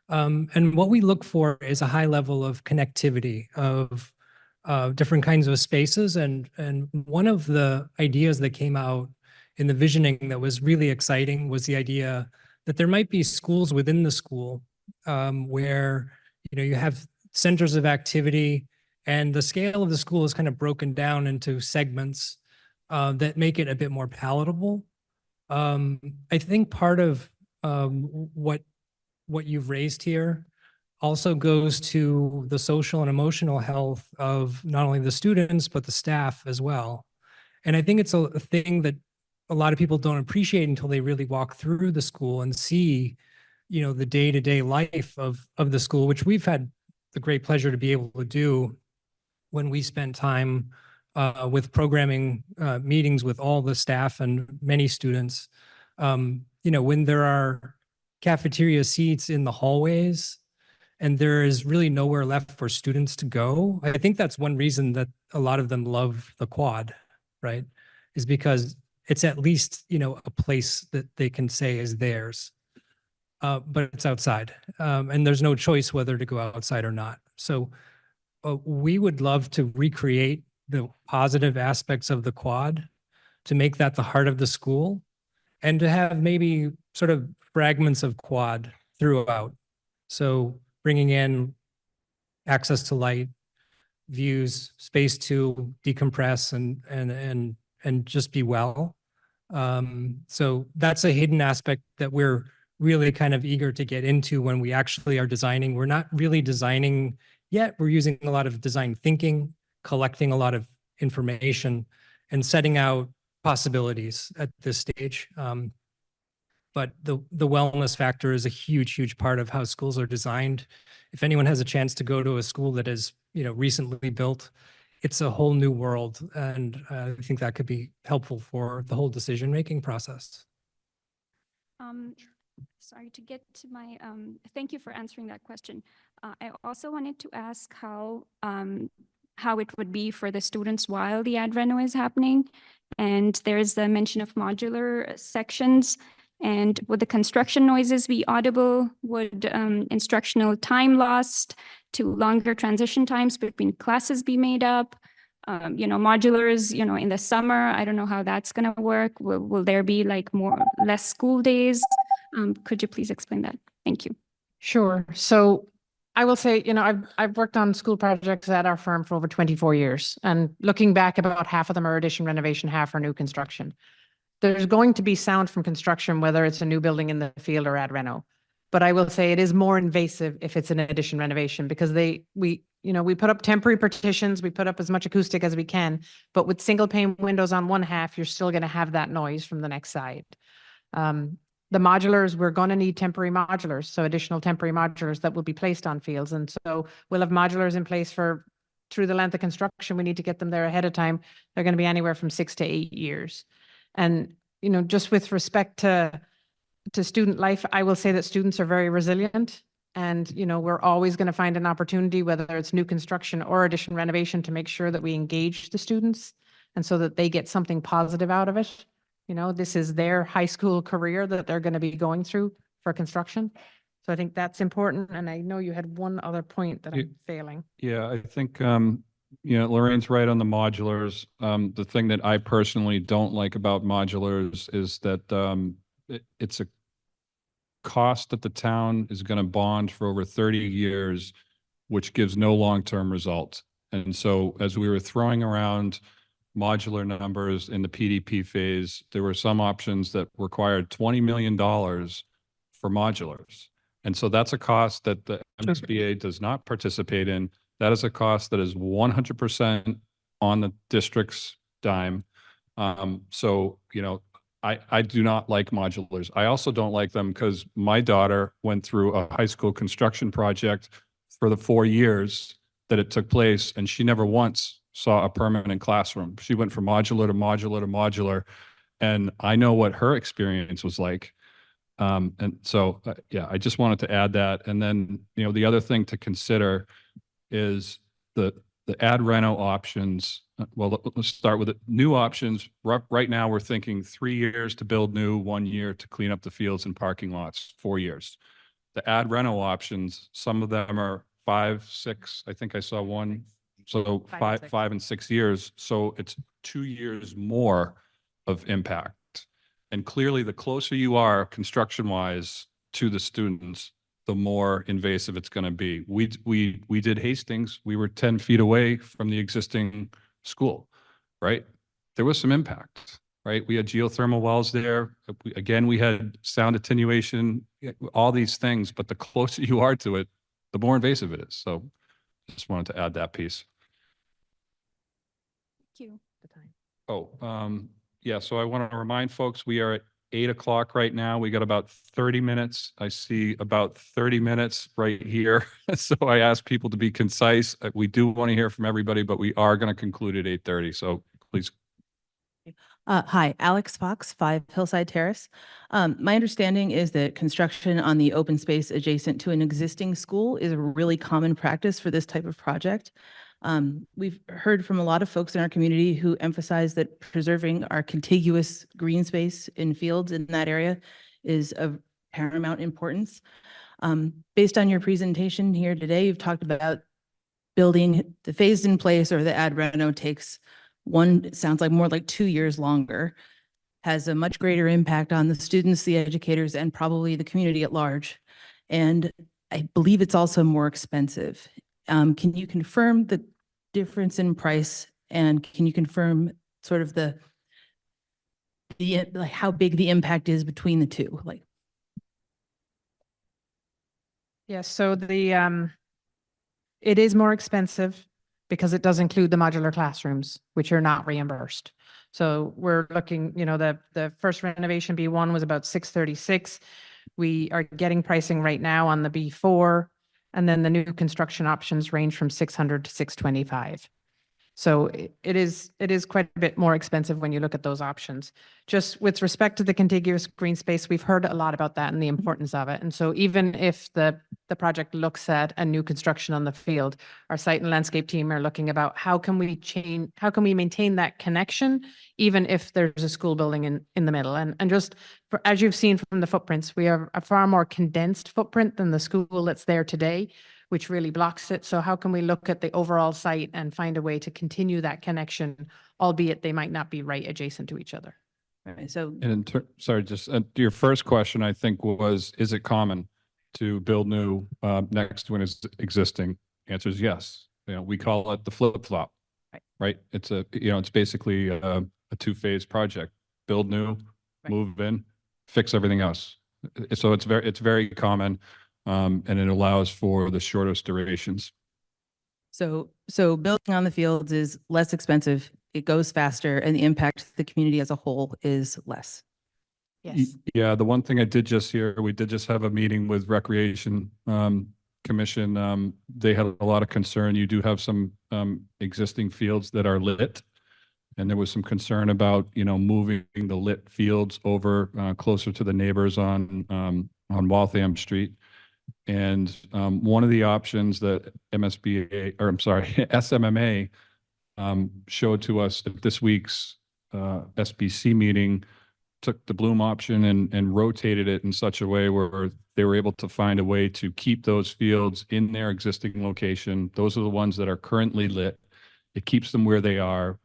S2: And what we look for is a high level of connectivity of different kinds of spaces. And one of the ideas that came out in the visioning that was really exciting was the idea that there might be schools within the school where you have centers of activity, and the scale of the school is kind of broken down into segments that make it a bit more palatable. I think part of what you've raised here also goes to the social and emotional health of not only the students, but the staff as well. And I think it's a thing that a lot of people don't appreciate until they really walk through the school and see, the day-to-day life of the school, which we've had the great pleasure to be able to do when we spend time with programming meetings with all the staff and many students. When there are cafeteria seats in the hallways and there is really nowhere left for students to go, I think that's one reason that a lot of them love the quad, right? Is because it's at least, a place that they can say is theirs, but it's outside. And there's no choice whether to go outside or not. So we would love to recreate the positive aspects of the quad to make that the heart of the school, and to have maybe sort of fragments of quad throughout. So bringing in access to light, views, space to decompress and just be well. So that's a hidden aspect that we're really kind of eager to get into when we actually are designing. We're not really designing yet. We're using a lot of design thinking, collecting a lot of information, and setting out possibilities at this stage. But the wellness factor is a huge, huge part of how schools are designed. If anyone has a chance to go to a school that is, recently built, it's a whole new world. And I think that could be helpful for the whole decision-making process.
S22: Sorry, to get to my, thank you for answering that question. I also wanted to ask how it would be for the students while the ad reno is happening. And there's the mention of modular sections. And would the construction noises be audible? Would instructional time lost to longer transition times between classes be made up? Modulars, in the summer, I don't know how that's going to work. Will there be like less school days? Could you please explain that? Thank you.
S6: Sure. So I will say, I've worked on school projects at our firm for over 24 years. And looking back, about half of them are addition renovation, half are new construction. There's going to be sound from construction, whether it's a new building in the field or ad reno. But I will say it is more invasive if it's an addition renovation, because we put up temporary partitions, we put up as much acoustic as we can, but with single pane windows on one half, you're still going to have that noise from the next side. The modulars, we're going to need temporary modulars, so additional temporary modulars that will be placed on fields. And so we'll have modulars in place for through the length of construction, we need to get them there ahead of time. They're going to be anywhere from 6 to 8 years. And, you know, just with respect to student life, I will say that students are very resilient. And, you know, we're always going to find an opportunity, whether it's new construction or addition renovation, to make sure that we engage the students and so that they get something positive out of it. You know, this is their high school career that they're going to be going through for construction. So I think that's important. And I know you had one other point that I'm failing.
S7: Yeah, I think, you know, Lorraine's right on the modulars. The thing that I personally don't like about modulars is that it's a cost that the town is going to bond for over 30 years, which gives no long-term result. And so as we were throwing around modular numbers in the PDP phase, there were some options that required $20 million for modulars. And so that's a cost that the MSBA does not participate in. That is a cost that is 100% on the district's dime. So, you know, I do not like modulars. I also don't like them because my daughter went through a high school construction project for the 4 years that it took place, and she never once saw a permanent classroom. She went from modular to modular to modular, and I know what her experience was like. And so, yeah, I just wanted to add that. And then, you know, the other thing to consider is the ad reno options. Well, let's start with it. New options. Right now, we're thinking 3 years to build new, 1 year to clean up the fields and parking lots, 4 years. The ad reno options, some of them are 5, 6. I think I saw one. So 5 and 6 years. So it's 2 years more of impact. And clearly, the closer you are construction-wise to the students, the more invasive it's going to be. We did Hastings. We were 10 feet away from the existing school, right? There was some impact, right? We had geothermal wells there. Again, we had sound attenuation, all these things, but the closer you are to it, the more invasive it is. So just wanted to add that piece.
S22: Thank you.
S7: Oh, yeah, so I want to remind folks, we are at 8 o'clock right now. We got about 30 minutes. I see about 30 minutes right here. So I ask people to be concise. We do want to hear from everybody, but we are going to conclude at 8:30. So please.
S3: Hi, Alex Fox, 5 Hillside Terrace. My understanding is that construction on the open space adjacent to an existing school is a really common practice for this type of project. We've heard from a lot of folks in our community who emphasize that preserving our contiguous green space in fields in that area is of paramount importance. Based on your presentation here today, you've talked about building the phased in place or the ad reno takes it sounds like more like 2 years longer, has a much greater impact on the students, the educators, and probably the community at large. And I believe it's also more expensive. Can you confirm the difference in price, and can you confirm sort of the like how big the impact is between the two? Like,
S6: Yes, so it is more expensive because it does include the modular classrooms, which are not reimbursed. So we're looking, you know, the first renovation B1 was about 636. We are getting pricing right now on the B4, and then the new construction options range from 600 to 625. So it is quite a bit more expensive when you look at those options. Just with respect to the contiguous green space, we've heard a lot about that and the importance of it. And so even if the project looks at a new construction on the field, our site and landscape team are looking about how can we maintain that connection, even if there's a school building in the middle. And just as you've seen from the footprints, we have a far more condensed footprint than the school that's there today, which really blocks it. So how can we look at the overall site and find a way to continue that connection, albeit they might not be right adjacent to each other?
S3: right, so
S7: And sorry, just your first question, I think, was, is it common to build new next to an existing? Answer is yes. You know, we call it the flip-flop, right? It's it's basically a two-phase project: build new, move in, fix everything else. So it's very common, and it allows for the shortest durations.
S3: So building on the fields is less expensive, it goes faster, and the impact to the community as a whole is less.
S6: Yes.
S7: Yeah, the one thing I did just hear, we did just have a meeting with Recreation commission, they had a lot of concern. You do have some existing fields that are lit. And there was some concern about, moving the lit fields over closer to the neighbors on Waltham Street. And one of the options that SMMA showed to us at this week's SBC meeting took the Bloom option and rotated it in such a way where they were able to find a way to keep those fields in their existing location. Those are the ones that are currently lit. It keeps them where they are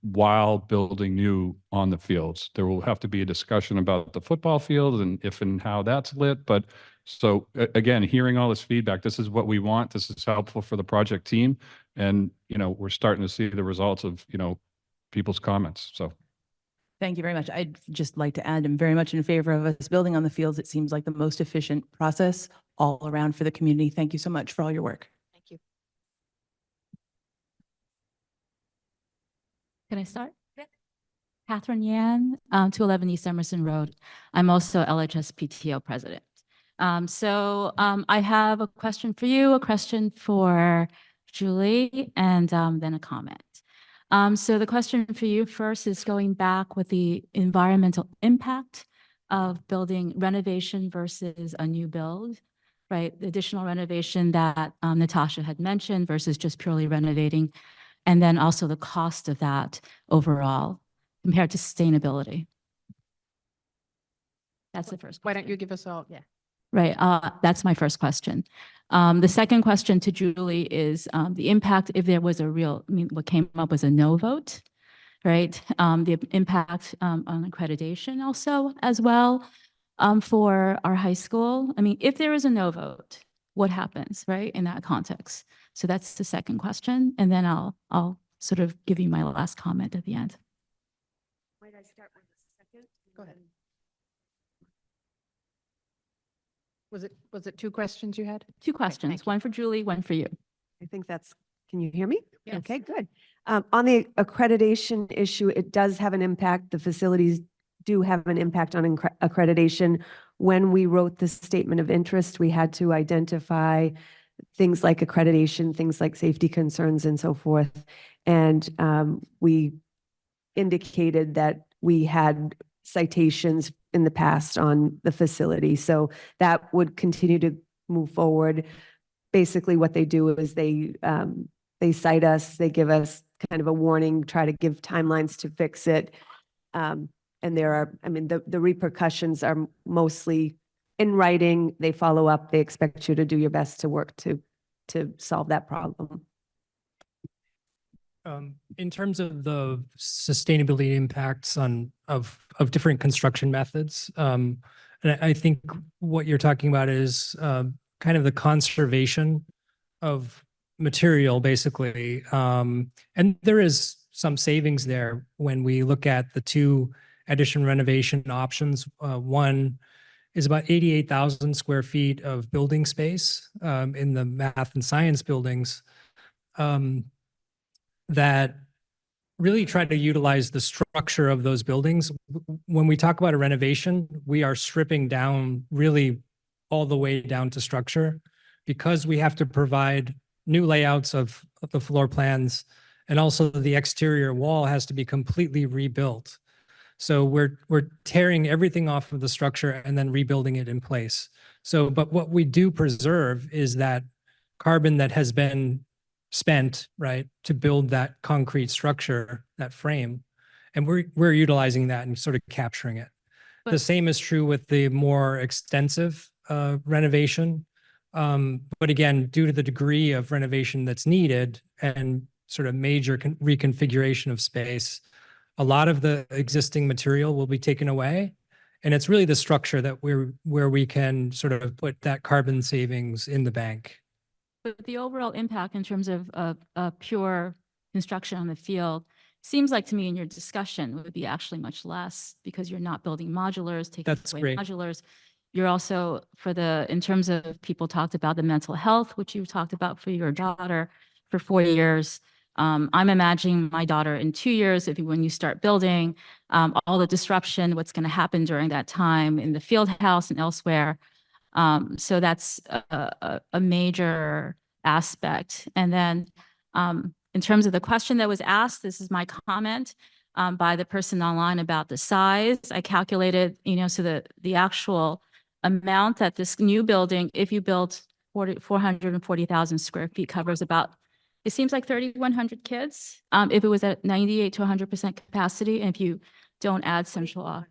S7: while building new on the fields. There will have to be a discussion about the football field and if and how that's lit. But so again, hearing all this feedback, this is what we want. This is helpful for the project team. And, we're starting to see the results of, people's comments. So.
S3: Thank you very much. I'd just like to add, I'm very much in favor of us building on the fields. It seems like the most efficient process all around for the community. Thank you so much for all your work.
S20: Thank you. Can I start? Yeah. Catherine Yan, 211 East Emerson Road. I'm also LHS PTO president. I have a question for you, a question for Julie, and then a comment. So the question for you first is going back with the environmental impact of building renovation versus a new build, right? The additional renovation that Natasha had mentioned versus just purely renovating. And then also the cost of that overall compared to sustainability. That's the first question.
S6: Why don't you give us all? Yeah.
S20: Right. That's my first question. The second question to Julie is the impact if there was what came up was a no vote, right? The impact on accreditation also as well for our high school. If there is a no vote, what happens, right, in that context? So that's the second question. And then I'll sort of give you my last comment at the end.
S16: Might I start with the second?
S6: Go ahead. Was it two questions you had?
S20: Two questions, one for Julie, one for you.
S16: I think can you hear me?
S20: Yes.
S16: Okay, good. On the accreditation issue, it does have an impact. The facilities do have an impact on accreditation. When we wrote the statement of interest, we had to identify things like accreditation, things like safety concerns and so forth. And we indicated that we had citations in the past on the facility. So that would continue to move forward. Basically what they do is they cite us, they give us kind of a warning, try to give timelines to fix it. And there are, the repercussions are mostly in writing. They follow up, they expect you to do your best to work to solve that problem.
S2: In terms of the sustainability impacts of different construction methods, and I think what you're talking about is kind of the conservation of material, basically. And there is some savings there when we look at the two addition renovation options. One is about 88,000 square feet of building space in the math and science buildings. That really try to utilize the structure of those buildings. When we talk about a renovation, we are stripping down really all the way down to structure because we have to provide new layouts of the floor plans, and also the exterior wall has to be completely rebuilt. So we're tearing everything off of the structure and then rebuilding it in place. But what we do preserve is that carbon that has been spent, right, to build that concrete structure, that frame, and we're utilizing that and sort of capturing it. The same is true with the more extensive renovation. But again, due to the degree of renovation that's needed and sort of major reconfiguration of space, a lot of the existing material will be taken away. And it's really the structure that where we can sort of put that carbon savings in the bank.
S20: But the overall impact in terms of pure construction on the field seems like to me in your discussion would be actually much less because you're not building modulars, taking away modulars. You're also in terms of people talked about the mental health, which you talked about for your daughter for 4 years. I'm imagining my daughter in 2 years, when you start building, all the disruption, what's going to happen during that time in the Fieldhouse and elsewhere.
S1: So that's a major aspect. And then in terms of the question that was asked, this is my comment by the person online about the size. I calculated, so the actual amount that this new building, if you built 440,000 square feet, covers about, it seems like 3,100 kids. If it was at 98 to 100% capacity, and if you don't add central office.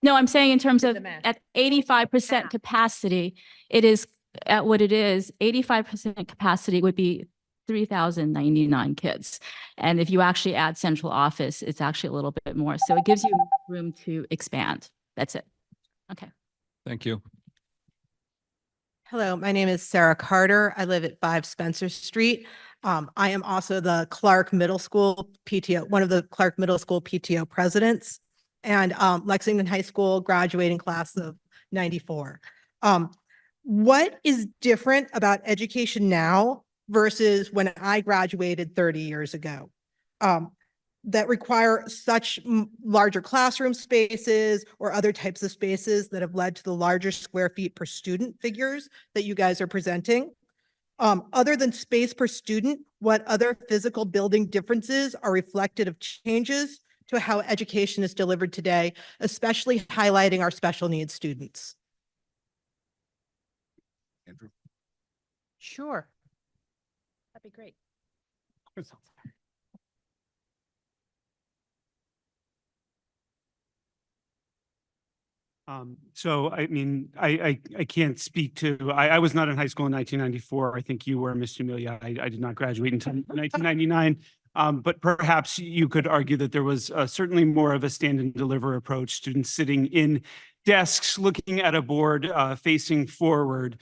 S1: No, I'm saying in terms of at 85% capacity, it is at what it is, 85% capacity would be 3,099 kids. And if you actually add central office, it's actually a little bit more. So it gives you room to expand. That's it. Okay.
S7: Thank you.
S10: Hello, my name is Sarah Carter. I live at 5 Spencer Street. I am also the Clark Middle School PTO, one of the Clark Middle School PTO presidents, and Lexington High School graduating class of 94. What is different about education now versus when I graduated 30 years ago? That require such larger classroom spaces or other types of spaces that have led to the larger square feet per student figures that you guys are presenting? Other than space per student, what other physical building differences are reflected of changes to how education is delivered today, especially highlighting our special needs students?
S9: Andrew.
S3: Sure. That'd be great.
S23: So, I mean, I can't speak to, I was not in high school in 1994. I think you were, Ms. Jamelia. I did not graduate until 1999. But perhaps you could argue that there was certainly more of a stand and deliver approach, students sitting in desks, looking at a board, facing forward,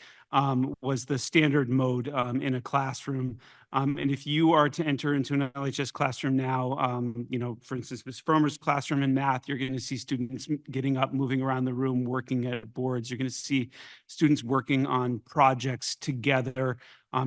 S23: was the standard mode in a classroom. And if you are to enter into an LHS classroom now, for instance, Ms. Fromer's classroom in math, you're going to see students getting up, moving around the room, working at boards. You're going to see students working on projects together.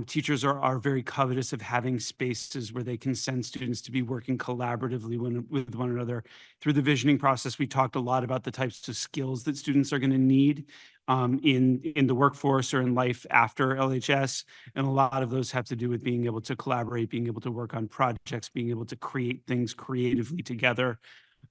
S23: Teachers are very covetous of having spaces where they can send students to be working collaboratively with one another. Through the visioning process, we talked a lot about the types of skills that students are going to need in the workforce or in life after LHS. And a lot of those have to do with being able to collaborate, being able to work on projects, being able to create things creatively together.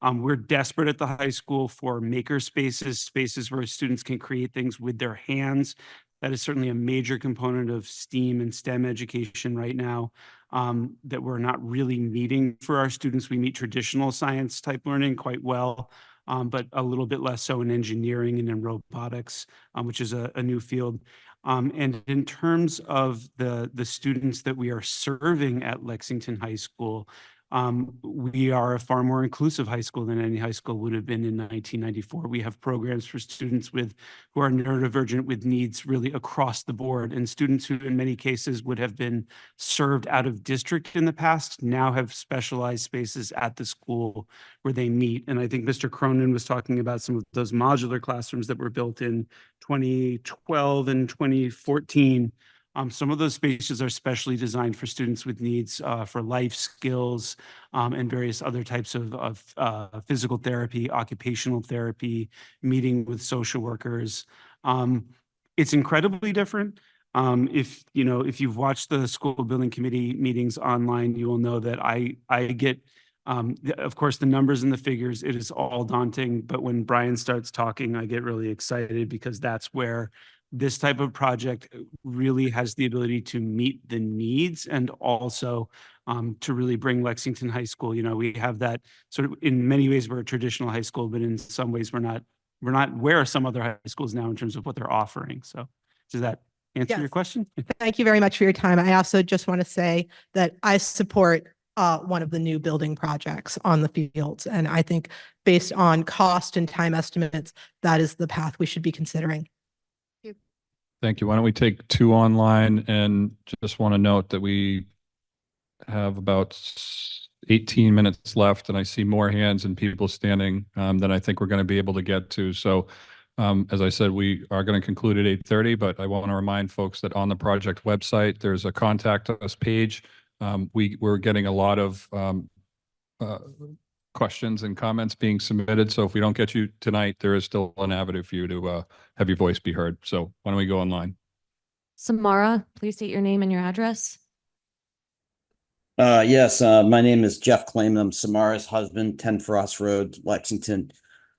S23: We're desperate at the high school for maker spaces, spaces where students can create things with their hands. That is certainly a major component of STEAM and STEM education right now that we're not really meeting for our students. We meet traditional science type learning quite well, but a little bit less so in engineering and in robotics, which is a new field. And in terms of the students that we are serving at Lexington High School, we are a far more inclusive high school than any high school would have been in 1994. We have programs for students who are neurodivergent with needs really across the board, and students who in many cases would have been served out of district in the past now have specialized spaces at the school where they meet. And I think Mr. Cronin was talking about some of those modular classrooms that were built in 2012 and 2014. Some of those spaces are specially designed for students with needs for life skills and various other types of physical therapy, occupational therapy, meeting with social workers. It's incredibly different. If you've watched the school building committee meetings online, you will know that I get, of course, the numbers and the figures, it is all daunting. But when Brian starts talking, I get really excited because that's where this type of project really has the ability to meet the needs and also to really bring Lexington High School. We have that sort of, in many ways, we're a traditional high school, but in some ways we're not where some other high schools now in terms of what they're offering. So does that answer your question?
S10: Thank you very much for your time. I also just want to say that I support one of the new building projects on the fields. And I think based on cost and time estimates, that is the path we should be considering.
S7: Thank you. Why don't we take 2 online, and just want to note that we have about 18 minutes left, and I see more hands and people standing than I think we're going to be able to get to. So as I said, we are going to conclude at 8:30, but I want to remind folks that on the project website, there's a contact us page. We're getting a lot of questions and comments being submitted. So if we don't get you tonight, there is still an avenue for you to have your voice be heard. So why don't we go online?
S8: Samara, please state your name and your address.
S11: Yes, my name is Jeff Clayman. I'm Samara's husband, 10 Frost Road, Lexington.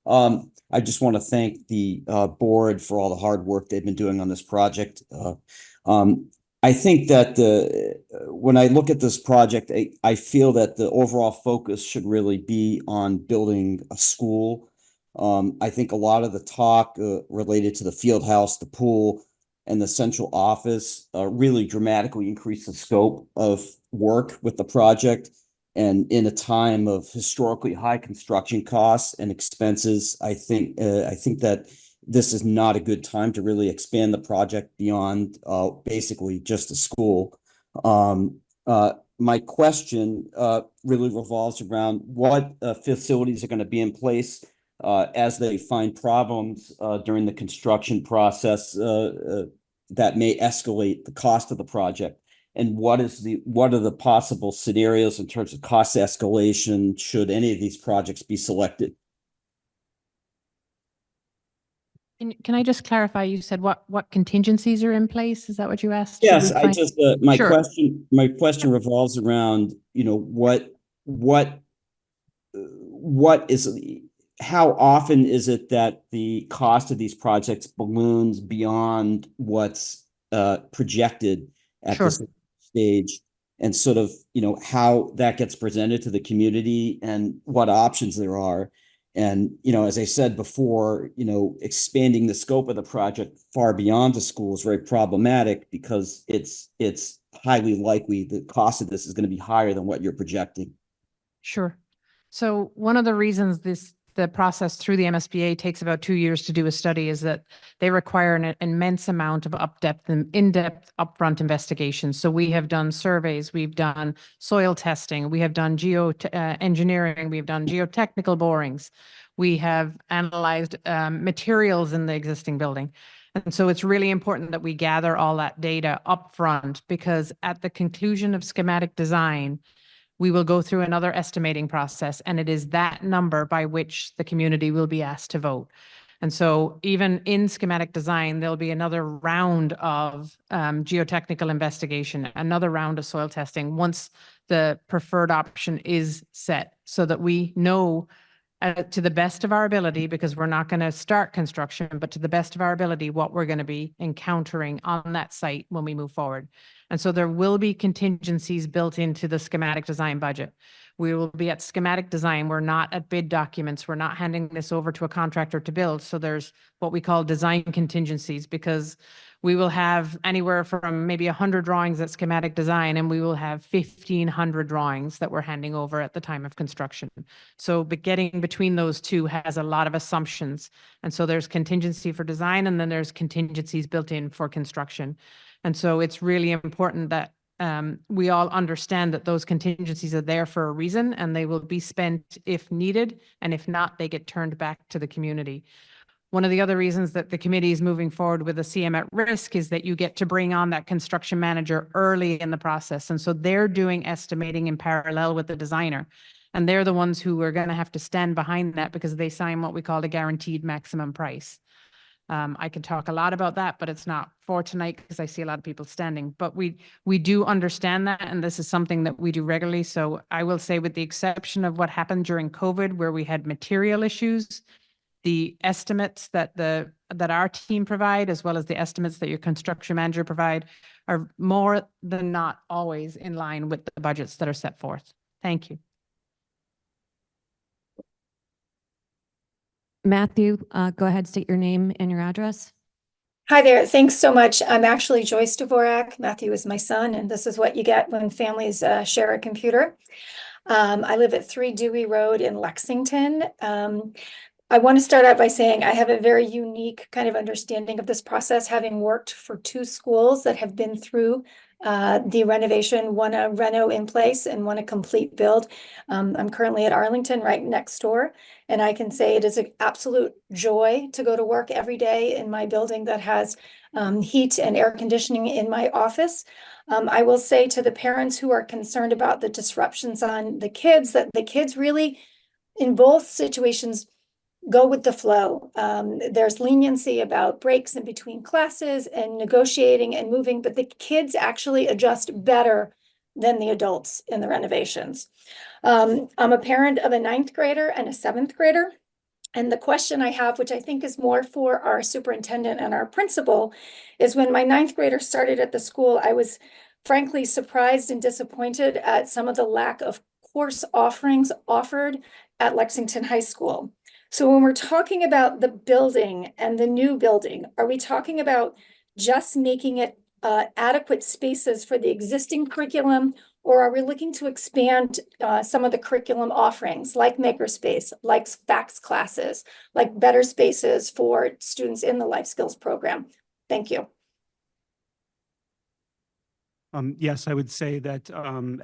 S11: I just want to thank the board for all the hard work they've been doing on this project. I think that when I look at this project, I feel that the overall focus should really be on building a school. I think a lot of the talk related to the field house, the pool, and the central office really dramatically increase the scope of work with the project. And in a time of historically high construction costs and expenses, I think that this is not a good time to really expand the project beyond basically just a school. My question really revolves around what facilities are going to be in place as they find problems during the construction process that may escalate the cost of the project, and what are the possible scenarios in terms of cost escalation should any of these projects be selected?
S6: Can I just clarify? You said what contingencies are in place? Is that what you asked?
S11: Yes, I just my
S6: Sure.
S11: question revolves around, you know, what is, how often is it that the cost of these projects balloons beyond what's projected at
S6: Sure.
S11: this stage, and sort of, you know, how that gets presented to the community and what options there are. And, you know, as I said before, you know, expanding the scope of the project far beyond the school is very problematic because it's highly likely the cost of this is going to be higher than what you're projecting.
S6: Sure. So one of the reasons the process through the MSBA takes about 2 years to do a study is that they require an immense amount of in-depth upfront investigations. So we have done surveys, we've done soil testing, we have done engineering, we've done geotechnical borings, we have analyzed materials in the existing building. And so it's really important that we gather all that data upfront, because at the conclusion of schematic design, we will go through another estimating process, and it is that number by which the community will be asked to vote. And so even in schematic design, there'll be another round of geotechnical investigation, another round of soil testing once the preferred option is set, so that we know to the best of our ability, because we're not going to start construction, but to the best of our ability, what we're going to be encountering on that site when we move forward. And so there will be contingencies built into the schematic design budget. We will be at schematic design. We're not at bid documents. We're not handing this over to a contractor to build. So there's what we call design contingencies, because we will have anywhere from maybe 100 drawings at schematic design, and we will have 1,500 drawings that we're handing over at the time of construction. So but getting between those two has a lot of assumptions. And so there's contingency for design, and then there's contingencies built in for construction. And so it's really important that we all understand that those contingencies are there for a reason, and they will be spent if needed. And if not, they get turned back to the community. One of the other reasons that the committee is moving forward with a CM at risk is that you get to bring on that construction manager early in the process. And so they're doing estimating in parallel with the designer. And they're the ones who are going to have to stand behind that, because they sign what we call a guaranteed maximum price. I can talk a lot about that, but it's not for tonight because I see a lot of people standing. But we do understand that, and this is something that we do regularly. So I will say, with the exception of what happened during COVID, where we had material issues, the estimates that our team provide, as well as the estimates that your construction manager provide, are more than not always in line with the budgets that are set forth. Thank you.
S8: Matthew, go ahead, state your name and your address.
S12: Hi there. Thanks so much. I'm actually Joyce Dvorak. Matthew is my son, and this is what you get when families share a computer. I live at 3 Dewey Road in Lexington. I want to start out by saying I have a very unique kind of understanding of this process, having worked for 2 schools that have been through the renovation, one a reno in place and one a complete build. I'm currently at Arlington, right next door, and I can say it is an absolute joy to go to work every day in my building that has heat and air conditioning in my office. I will say to the parents who are concerned about the disruptions on the kids, that the kids really in both situations, go with the flow. There's leniency about breaks in between classes and negotiating and moving, but the kids actually adjust better than the adults in the renovations. I'm a parent of a 9th grader and a 7th grader. And the question I have, which I think is more for our superintendent and our principal, is when my 9th grader started at the school, I was frankly surprised and disappointed at some of the lack of course offerings offered at Lexington High School. So when we're talking about the building and the new building, are we talking about just making it adequate spaces for the existing curriculum, or are we looking to expand some of the curriculum offerings like makerspace, like FACS classes, like better spaces for students in the life skills program? Thank you.
S23: Yes, I would say that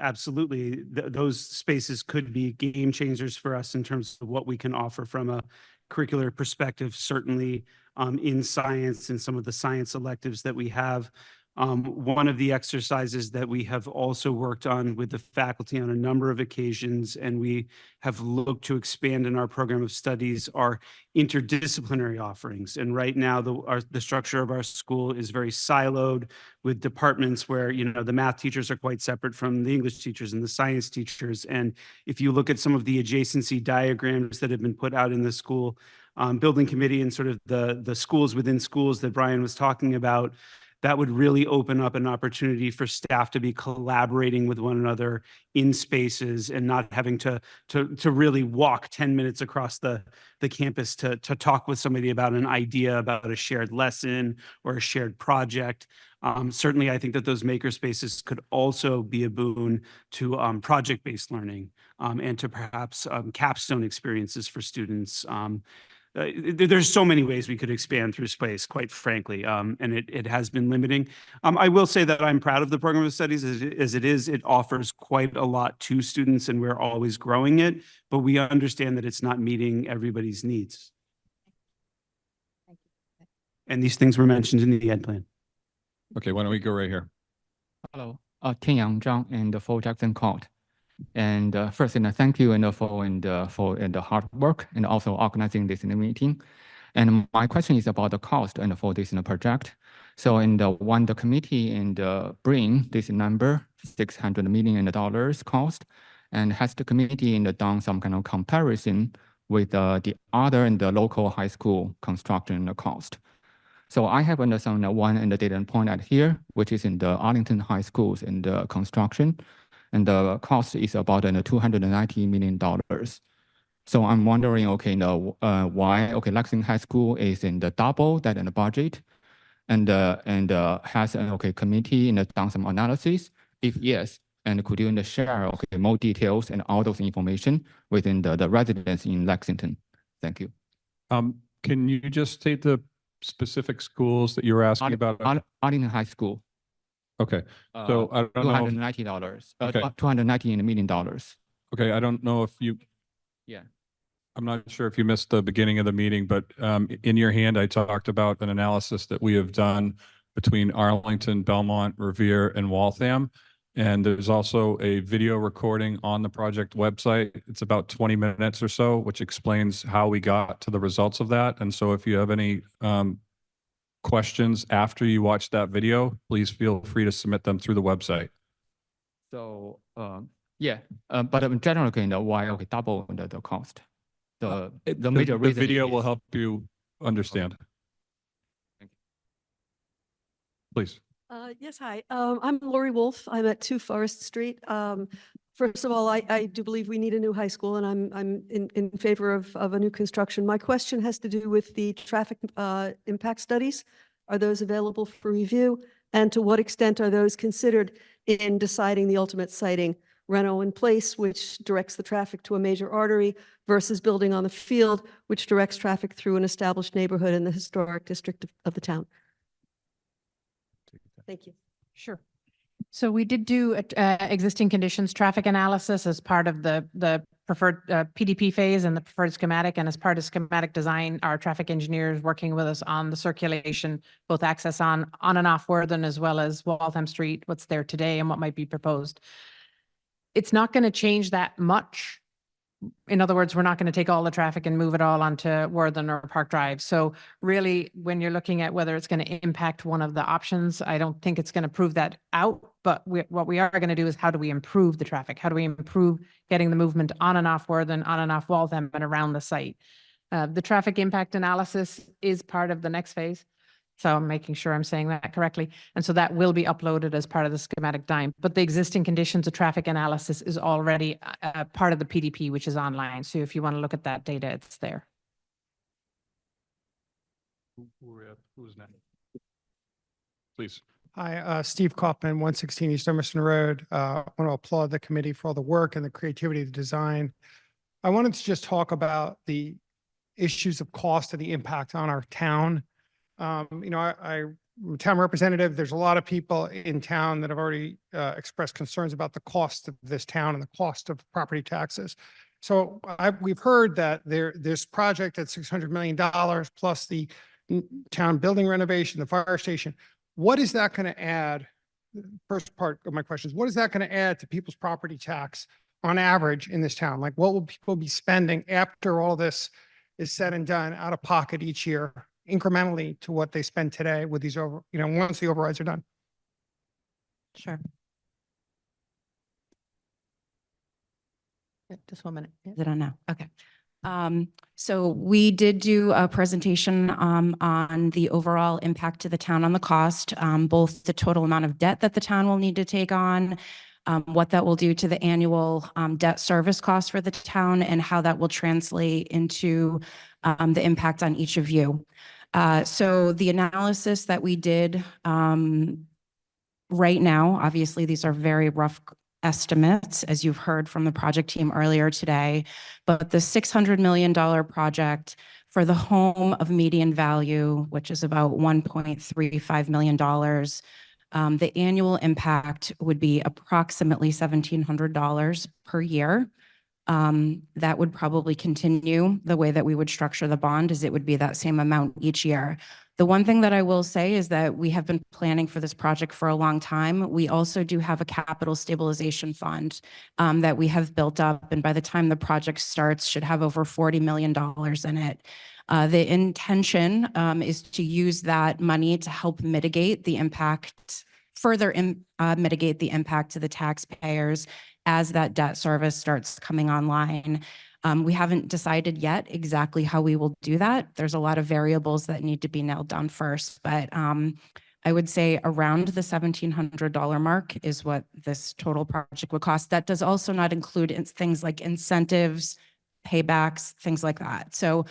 S23: absolutely those spaces could be game changers for us in terms of what we can offer from a curricular perspective, certainly in science and some of the science electives that we have. One of the exercises that we have also worked on with the faculty on a number of occasions, and we have looked to expand in our program of studies, are interdisciplinary offerings. And right now, the structure of our school is very siloed with departments where, you know, the math teachers are quite separate from the English teachers and the science teachers. And if you look at some of the adjacency diagrams that have been put out in the school building committee and sort of the schools within schools that Brian was talking about, that would really open up an opportunity for staff to be collaborating with one another in spaces and not having to really walk 10 minutes across the campus to talk with somebody about an idea, about a shared lesson or a shared project. Certainly, I think that those maker spaces could also be a boon to project-based learning and to perhaps capstone experiences for students. There's so many ways we could expand through space, quite frankly, and it has been limiting. I will say that I'm proud of the program of studies as it is. It offers quite a lot to students, and we're always growing it, but we understand that it's not meeting everybody's needs. And these things were mentioned in the ed plan.
S7: Okay, why don't we go right here?
S14: Hello, Tianyang Zhang and for Jackson Court. And first, thank you for the hard work and also organizing this meeting. And my question is about the cost and for this project. So when the committee bring this number $600 million cost, and has the committee done some kind of comparison with the other and the local high school construction cost? So I have understand one data point out here, which is in the Arlington High Schools in the construction. And the cost is about $290 million. So I'm wondering, okay, why Lexington High School is in the double that in the budget, and has an committee done some analysis? If yes, and could you share more details and all those information within the residents in Lexington? Thank you.
S7: Can you just state the specific schools that you were asking about?
S14: Arlington High School.
S7: Okay, so I don't know.
S14: $290. Okay. $290 million.
S7: Okay, I don't know if you.
S14: Yeah.
S7: I'm not sure if you missed the beginning of the meeting, but in your hand, I talked about an analysis that we have done between Arlington, Belmont, Revere, and Waltham. And there's also a video recording on the project website. It's about 20 minutes or so, which explains how we got to the results of that. And so if you have any questions after you watch that video, please feel free to submit them through the website.
S14: So yeah, but in general, why double the cost? The major reason.
S7: The video will help you understand.
S14: Thank you.
S7: Please.
S15: Yes, hi. I'm Lori Wolf. I'm at 2 Forest Street. First of all, I do believe we need a new high school, and I'm in favor of a new construction. My question has to do with the traffic impact studies. Are those available for review? And to what extent are those considered in deciding the ultimate siting? Reno in place, which directs the traffic to a major artery, versus building on the field, which directs traffic through an established neighborhood in the historic district of the town. Thank you.
S6: Sure. So we did do existing conditions traffic analysis as part of the preferred PDP phase and the preferred schematic. And as part of schematic design, our traffic engineers working with us on the circulation, both access on and off Worthen, as well as Waltham Street, what's there today and what might be proposed. It's not going to change that much in other words, we're not going to take all the traffic and move it all onto Worthing or Park Drive. So really, when you're looking at whether it's going to impact one of the options, I don't think it's going to prove that out. But what we are going to do is how do we improve the traffic? How do we improve getting the movement on and off Worthing, on and off Waltham, and around the site? The traffic impact analysis is part of the next phase. So I'm making sure I'm saying that correctly. And so that will be uploaded as part of the schematic DIME. But the existing conditions of traffic analysis is already part of the PDP, which is online. So if you want to look at that data, it's there.
S7: Who's next? Please.
S17: Hi, Steve Kaufman, 116 East Emerson Road. I want to applaud the committee for all the work and the creativity of the design. I wanted to just talk about the issues of cost and the impact on our town. I'm a town representative. There's a lot of people in town that have already expressed concerns about the cost of this town and the cost of property taxes. So we've heard that this project at $600 million plus the town building renovation, the fire station, what is that going to add? First part of my question is, what is that going to add to people's property tax on average in this town? Like, what will people be spending after all this is said and done out of pocket each year, incrementally to what they spend today with these once the overrides are done?
S3: Sure. Just 1 minute.
S5: Is it on now? Okay. So we did do a presentation on the overall impact to the town on the cost, both the total amount of debt that the town will need to take on, what that will do to the annual debt service cost for the town, and how that will translate into the impact on each of you. So the analysis that we did right now, obviously these are very rough estimates, as you've heard from the project team earlier today, but the $600 million project for the home of median value, which is about $1.35 million, the annual impact would be approximately $1,700 per year. That would probably continue. The way that we would structure the bond is it would be that same amount each year. The one thing that I will say is that we have been planning for this project for a long time. We also do have a capital stabilization fund that we have built up, and by the time the project starts, should have over $40 million in it. The intention is to use that money to help mitigate the impact, mitigate the impact to the taxpayers as that debt service starts coming online. We haven't decided yet exactly how we will do that. There's a lot of variables that need to be nailed down first, but I would say around the $1,700 mark is what this total project would cost. That does also not include things like incentives, paybacks, things like that. So.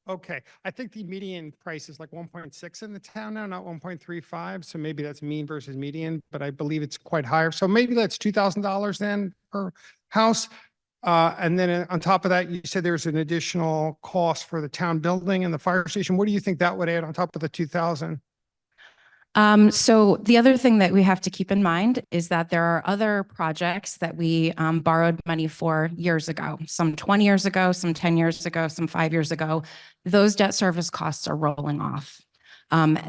S17: Okay. I think the median price is like 1.6 in the town now, not 1.35. So maybe that's mean versus median, but I believe it's quite higher. So maybe that's $2,000 then per house. And then on top of that, you said there's an additional cost for the town building and the fire station. What do you think that would add on top of the 2,000?
S5: So the other thing that we have to keep in mind is that there are other projects that we borrowed money for years ago, some 20 years ago, some 10 years ago, some 5 years ago. Those debt service costs are rolling off.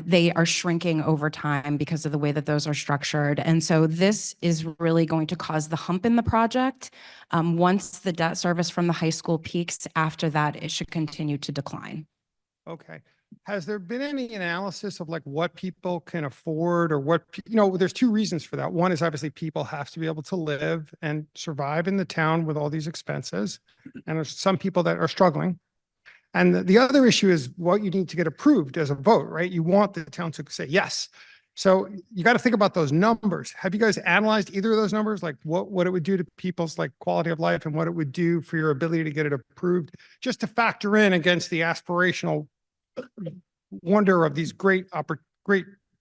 S5: They are shrinking over time because of the way that those are structured. And so this is really going to cause the hump in the project. Once the debt service from the high school peaks, after that, it should continue to decline.
S17: Okay. Has there been any analysis of like what people can afford or what, there's two reasons for that. One is obviously people have to be able to live and survive in the town with all these expenses. And there's some people that are struggling. And the other issue is what you need to get approved as a vote, right? You want the town to say yes. So you got to think about those numbers. Have you guys analyzed either of those numbers? Like what it would do to people's like quality of life and what it would do for your ability to get it approved, just to factor in against the aspirational wonder of these great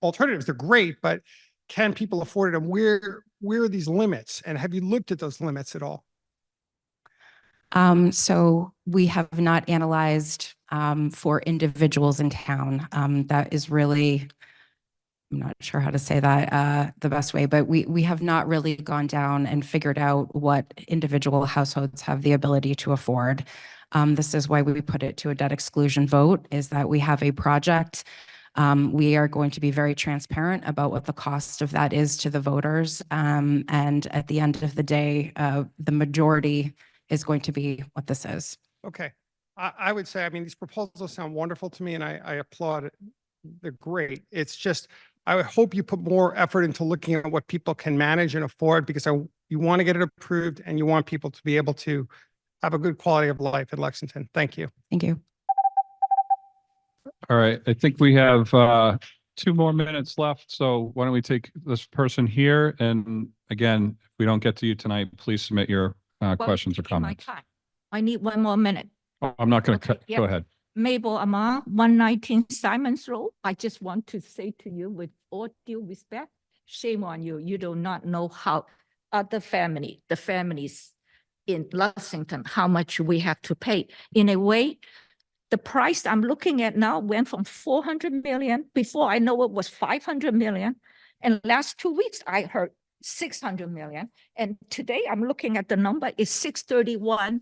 S17: alternatives. They're great, but can people afford it? And where are these limits? And have you looked at those limits at all?
S5: So we have not analyzed for individuals in town. That is really, I'm not sure how to say that the best way, but we have not really gone down and figured out what individual households have the ability to afford. This is why we put it to a debt exclusion vote, is that we have a project. We are going to be very transparent about what the cost of that is to the voters. And at the end of the day, the majority is going to be what this is.
S17: Okay. I would say, I mean, these proposals sound wonderful to me and I applaud it. They're great. It's just, I hope you put more effort into looking at what people can manage and afford, because you want to get it approved and you want people to be able to have a good quality of life in Lexington. Thank you.
S5: Thank you.
S7: All right, I think we have 2 more minutes left. So why don't we take this person here? And again, if we don't get to you tonight, please submit your questions or comments.
S1: I need 1 more minute.
S7: Oh, I'm not going to
S1: Okay,
S7: cut.
S1: yeah.
S7: Go ahead.
S1: Mabel Amar, 119 Simons Road. I just want to say to you with all due respect, shame on you. You do not know how the families in Lexington, how much we have to pay. In a way, the price I'm looking at now went from 400 million. Before I know it was 500 million. And last 2 weeks, I heard 600 million. And today I'm looking at the number is 631.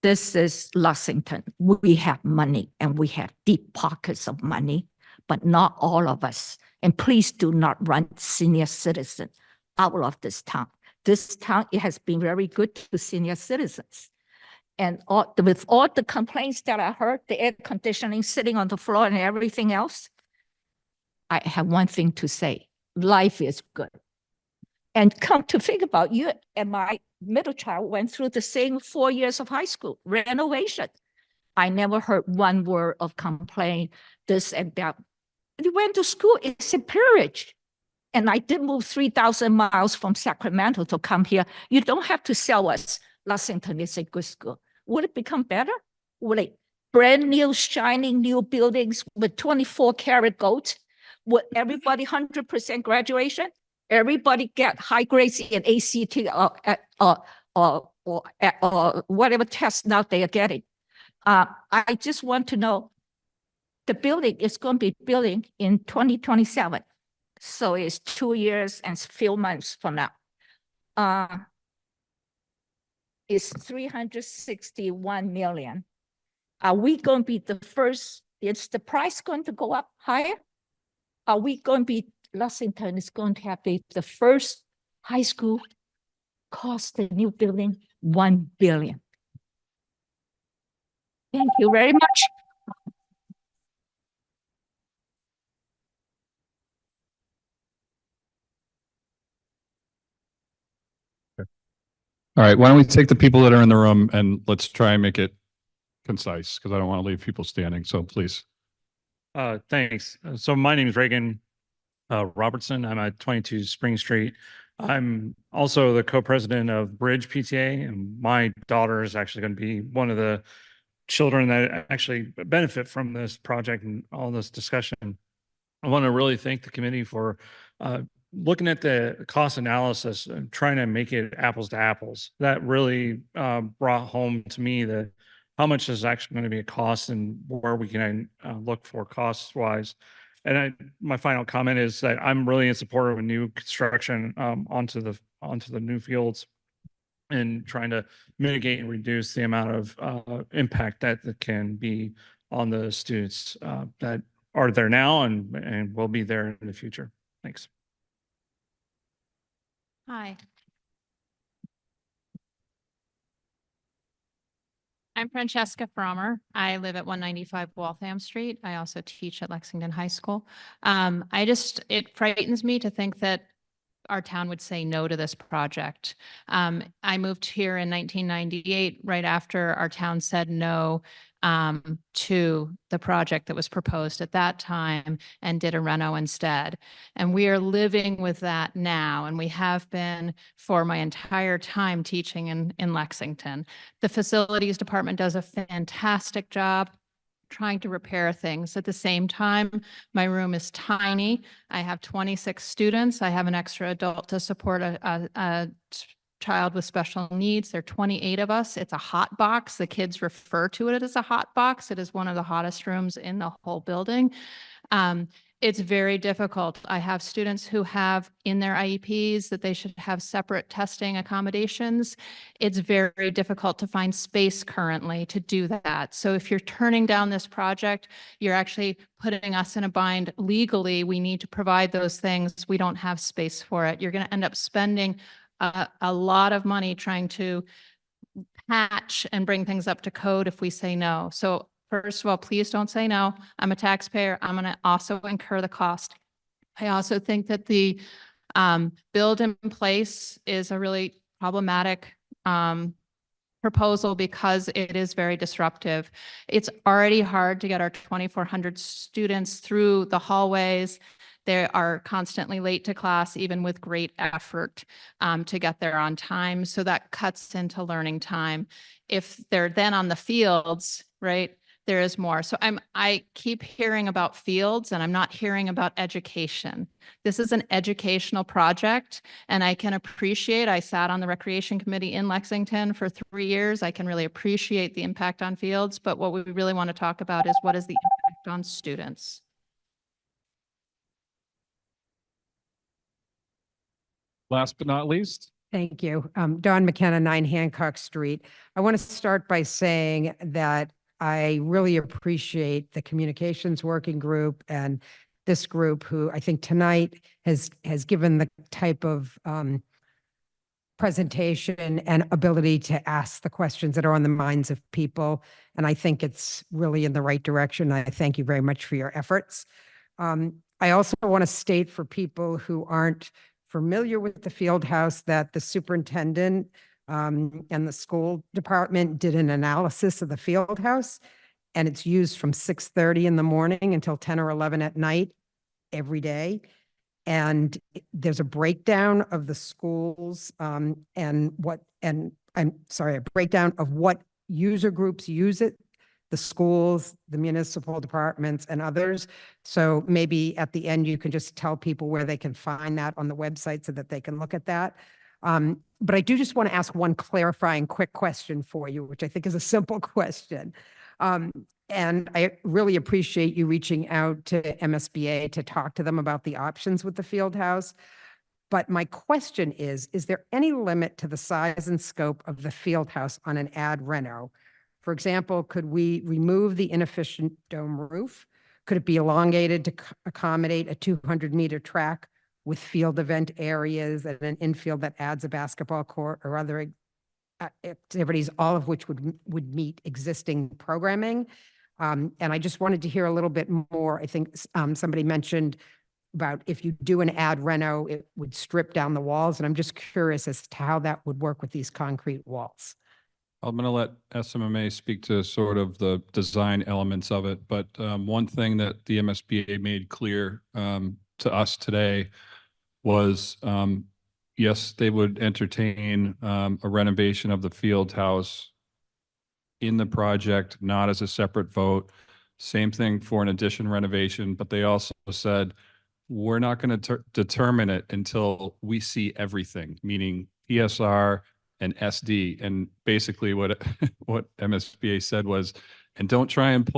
S1: This is Lexington. We have money and we have deep pockets of money, but not all of us. And please do not run senior citizens out of this town. This town, it has been very good to senior citizens. And with all the complaints that I heard, the air conditioning sitting on the floor and everything else, I have one thing to say: life is good. And come to think about, you and my middle child went through the same 4 years of high school renovation. I never heard one word of complaint, this and that. We went to school in Superior, and I did move 3,000 miles from Sacramento to come here. You don't have to sell us Lexington is a good school. Will it become better? Will it brand new, shining new buildings with 24-karat gold? Will everybody 100% graduation? Everybody get high grades in ACT or whatever test now they are getting. I just want to know, the building is going to be building in 2027. So it's 2 years and a few months from now. It's 361 million. Are we going to be the first? Is the price going to go up higher? Are we going to be, Lexington is going to have the first high school cost the new building $1 billion. Thank you very much.
S7: All right, why don't we take the people that are in the room and let's try and make it concise, because I don't want to leave people standing. So please.
S18: Thanks. So my name is Reagan Robertson. I'm at 22 Spring Street. I'm also the co-president of Bridge PTA, and my daughter is actually going to be one of the children that actually benefit from this project and all this discussion. I want to really thank the committee for looking at the cost analysis and trying to make it apples to apples. That really brought home to me that how much is actually going to be a cost and where we can look for cost wise. And my final comment is that I'm really in support of a new construction onto the new fields and trying to mitigate and reduce the amount of impact that can be on the students that are there now and will be there in the future. Thanks.
S19: Hi. I'm Francesca Frommer. I live at 195 Waltham Street. I also teach at Lexington High School. It frightens me to think that our town would say no to this project. I moved here in 1998, right after our town said no to the project that was proposed at that time and did a reno instead. And we are living with that now, and we have been for my entire time teaching in Lexington. The facilities department does a fantastic job trying to repair things. At the same time, my room is tiny. I have 26 students. I have an extra adult to support a child with special needs. There are 28 of us. It's a hot box. The kids refer to it as a hot box. It is one of the hottest rooms in the whole building. It's very difficult. I have students who have in their IEPs that they should have separate testing accommodations. It's very difficult to find space currently to do that. So if you're turning down this project, you're actually putting us in a bind legally. We need to provide those things. We don't have space for it. You're going to end up spending a lot of money trying to patch and bring things up to code if we say no. So first of all, please don't say no. I'm a taxpayer. I'm going to also incur the cost. I also think that the build in place is a really problematic proposal because it is very disruptive. It's already hard to get our 2,400 students through the hallways. They are constantly late to class, even with great effort to get there on time. So that cuts into learning time. If they're then on the fields, right, there is more. So I keep hearing about fields and I'm not hearing about education. This is an educational project and I can appreciate, I sat on the recreation committee in Lexington for 3 years. I can really appreciate the impact on fields, but what we really want to talk about is what is the impact on students?
S7: Last but not least.
S4: Thank you. Dawn McKenna, 9 Hancock Street. I want to start by saying that I really appreciate the communications working group and this group who I think tonight has given the type of presentation and ability to ask the questions that are on the minds of people. And I think it's really in the right direction. I thank you very much for your efforts. I also want to state for people who aren't familiar with the Fieldhouse that the superintendent and the school department did an analysis of the Fieldhouse, and it's used from 6:30 in the morning until 10 or 11 at night every day. And there's a breakdown of the schools a breakdown of what user groups use it, the schools, the municipal departments, and others. So maybe at the end, you can just tell people where they can find that on the website so that they can look at that. But I do just want to ask one clarifying quick question for you, which I think is a simple question. And I really appreciate you reaching out to MSBA to talk to them about the options with the Fieldhouse. But my question is there any limit to the size and scope of the Fieldhouse on an ad reno? For example, could we remove the inefficient dome roof? Could it be elongated to accommodate a 200-meter track with field event areas and an infield that adds a basketball court or other activities, all of which would meet existing programming? And I just wanted to hear a little bit more. I think somebody mentioned about if you do an ad reno, it would strip down the walls. And I'm just curious as to how that would work with these concrete walls.
S7: I'm going to let SMMA speak to sort of the design elements of it. But one thing that the MSBA made clear to us today was, yes, they would entertain a renovation of the Fieldhouse in the project, not as a separate vote. Same thing for an addition renovation, but they also said, we're not going to determine it until we see everything, meaning PSR and SD. And basically what MSBA said was, and don't try and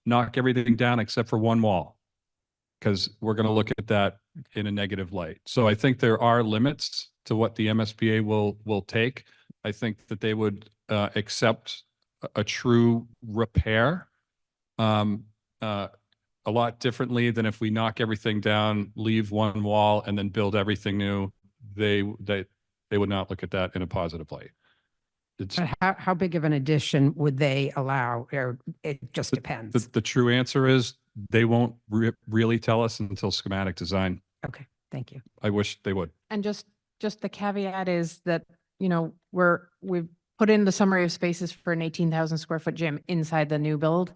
S7: knock everything down except for one wall, because we're going to look at that in a negative light. So I think there are limits to what the MSBA will take. I think that they would accept a true repair a lot differently than if we knock everything down, leave one wall, and then build everything new. They would not look at that in a positive light.
S4: But how big of an addition would they allow, or it just depends?
S7: The true answer is they won't really tell us until schematic design.
S4: Okay, thank you.
S7: I wish they would.
S6: And just the caveat is that, you know, we've put in the summary of spaces for an 18,000 square foot gym inside the new build.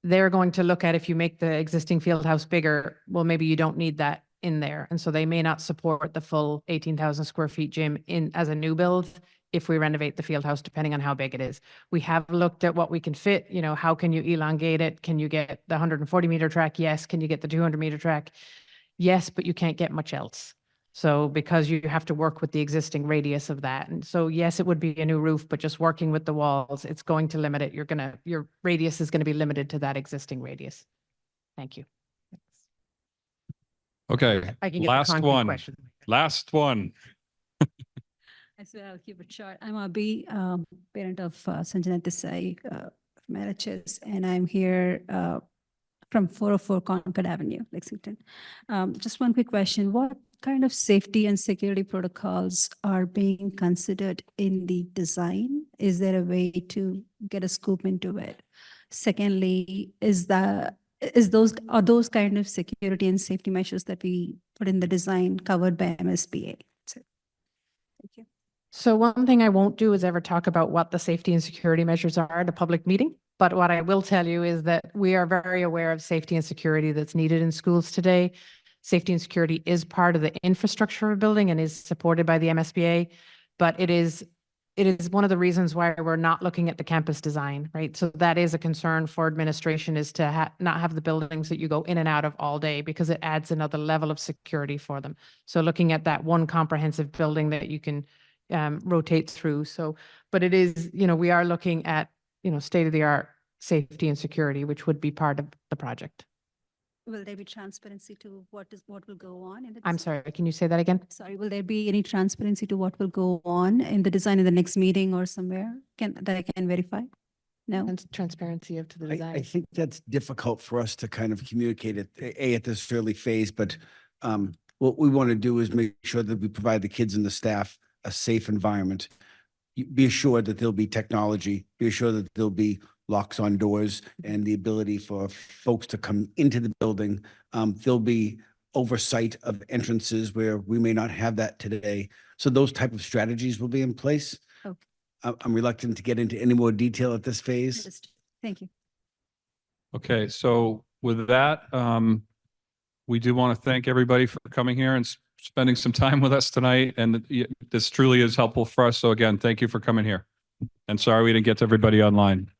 S6: They're going to look at, if you make the existing field house bigger, well, maybe you don't need that in there. And so they may not support the full 18,000 square feet gym as a new build if we renovate the field house, depending on how big it is. We have looked at what we can fit, you know, how can you elongate it? Can you get the 140 meter track? Yes. Can you get the 200 meter track? Yes, but you can't get much else. So because you have to work with the existing radius of that. And so, yes, it would be a new roof, but just working with the walls, it's going to limit it. Your radius is going to be limited to that existing radius. Thank you.
S7: Okay,
S4: I can get
S7: last
S4: the concrete
S7: one.
S4: question.
S7: Last one.
S13: I swear I'll keep it short. I'm a B, parent of Sanjana Desai from LHS, and I'm here from 404 Concord Avenue, Lexington. Just one quick question. What kind of safety and security protocols are being considered in the design? Is there a way to get a scoop into it? Secondly, are those kind of security and safety measures that we put in the design covered by MSBA? That's it. Thank you.
S6: So one thing I won't do is ever talk about what the safety and security measures are at a public meeting. But what I will tell you is that we are very aware of safety and security that's needed in schools today. Safety and security is part of the infrastructure of a building and is supported by the MSBA, but it is one of the reasons why we're not looking at the campus design, right? So that is a concern for administration, is to not have the buildings that you go in and out of all day, because it adds another level of security for them. So looking at that one comprehensive building that you can rotate through. So, but it is, we are looking at, state-of-the-art safety and security, which would be part of the project.
S13: Will there be transparency to what will go on in the
S6: I'm
S13: design?
S6: sorry, can you say that again?
S13: Sorry, will there be any transparency to what will go on in the design in the next meeting or somewhere that I can verify? No?
S6: And transparency of to the
S9: I
S6: design.
S9: think that's difficult for us to kind of communicate it, at this early phase, but what we want to do is make sure that we provide the kids and the staff a safe environment. Be assured that there'll be technology, be assured that there'll be locks on doors and the ability for folks to come into the building. There'll be oversight of entrances where we may not have that today. So those type of strategies will be in place.
S13: Okay.
S9: I'm reluctant to get into any more detail at this phase.
S13: Understood. Thank you.
S7: Okay, so with that, we do want to thank everybody for coming here and spending some time with us tonight. And this truly is helpful for us. So again, thank you for coming here. And sorry we didn't get to everybody online.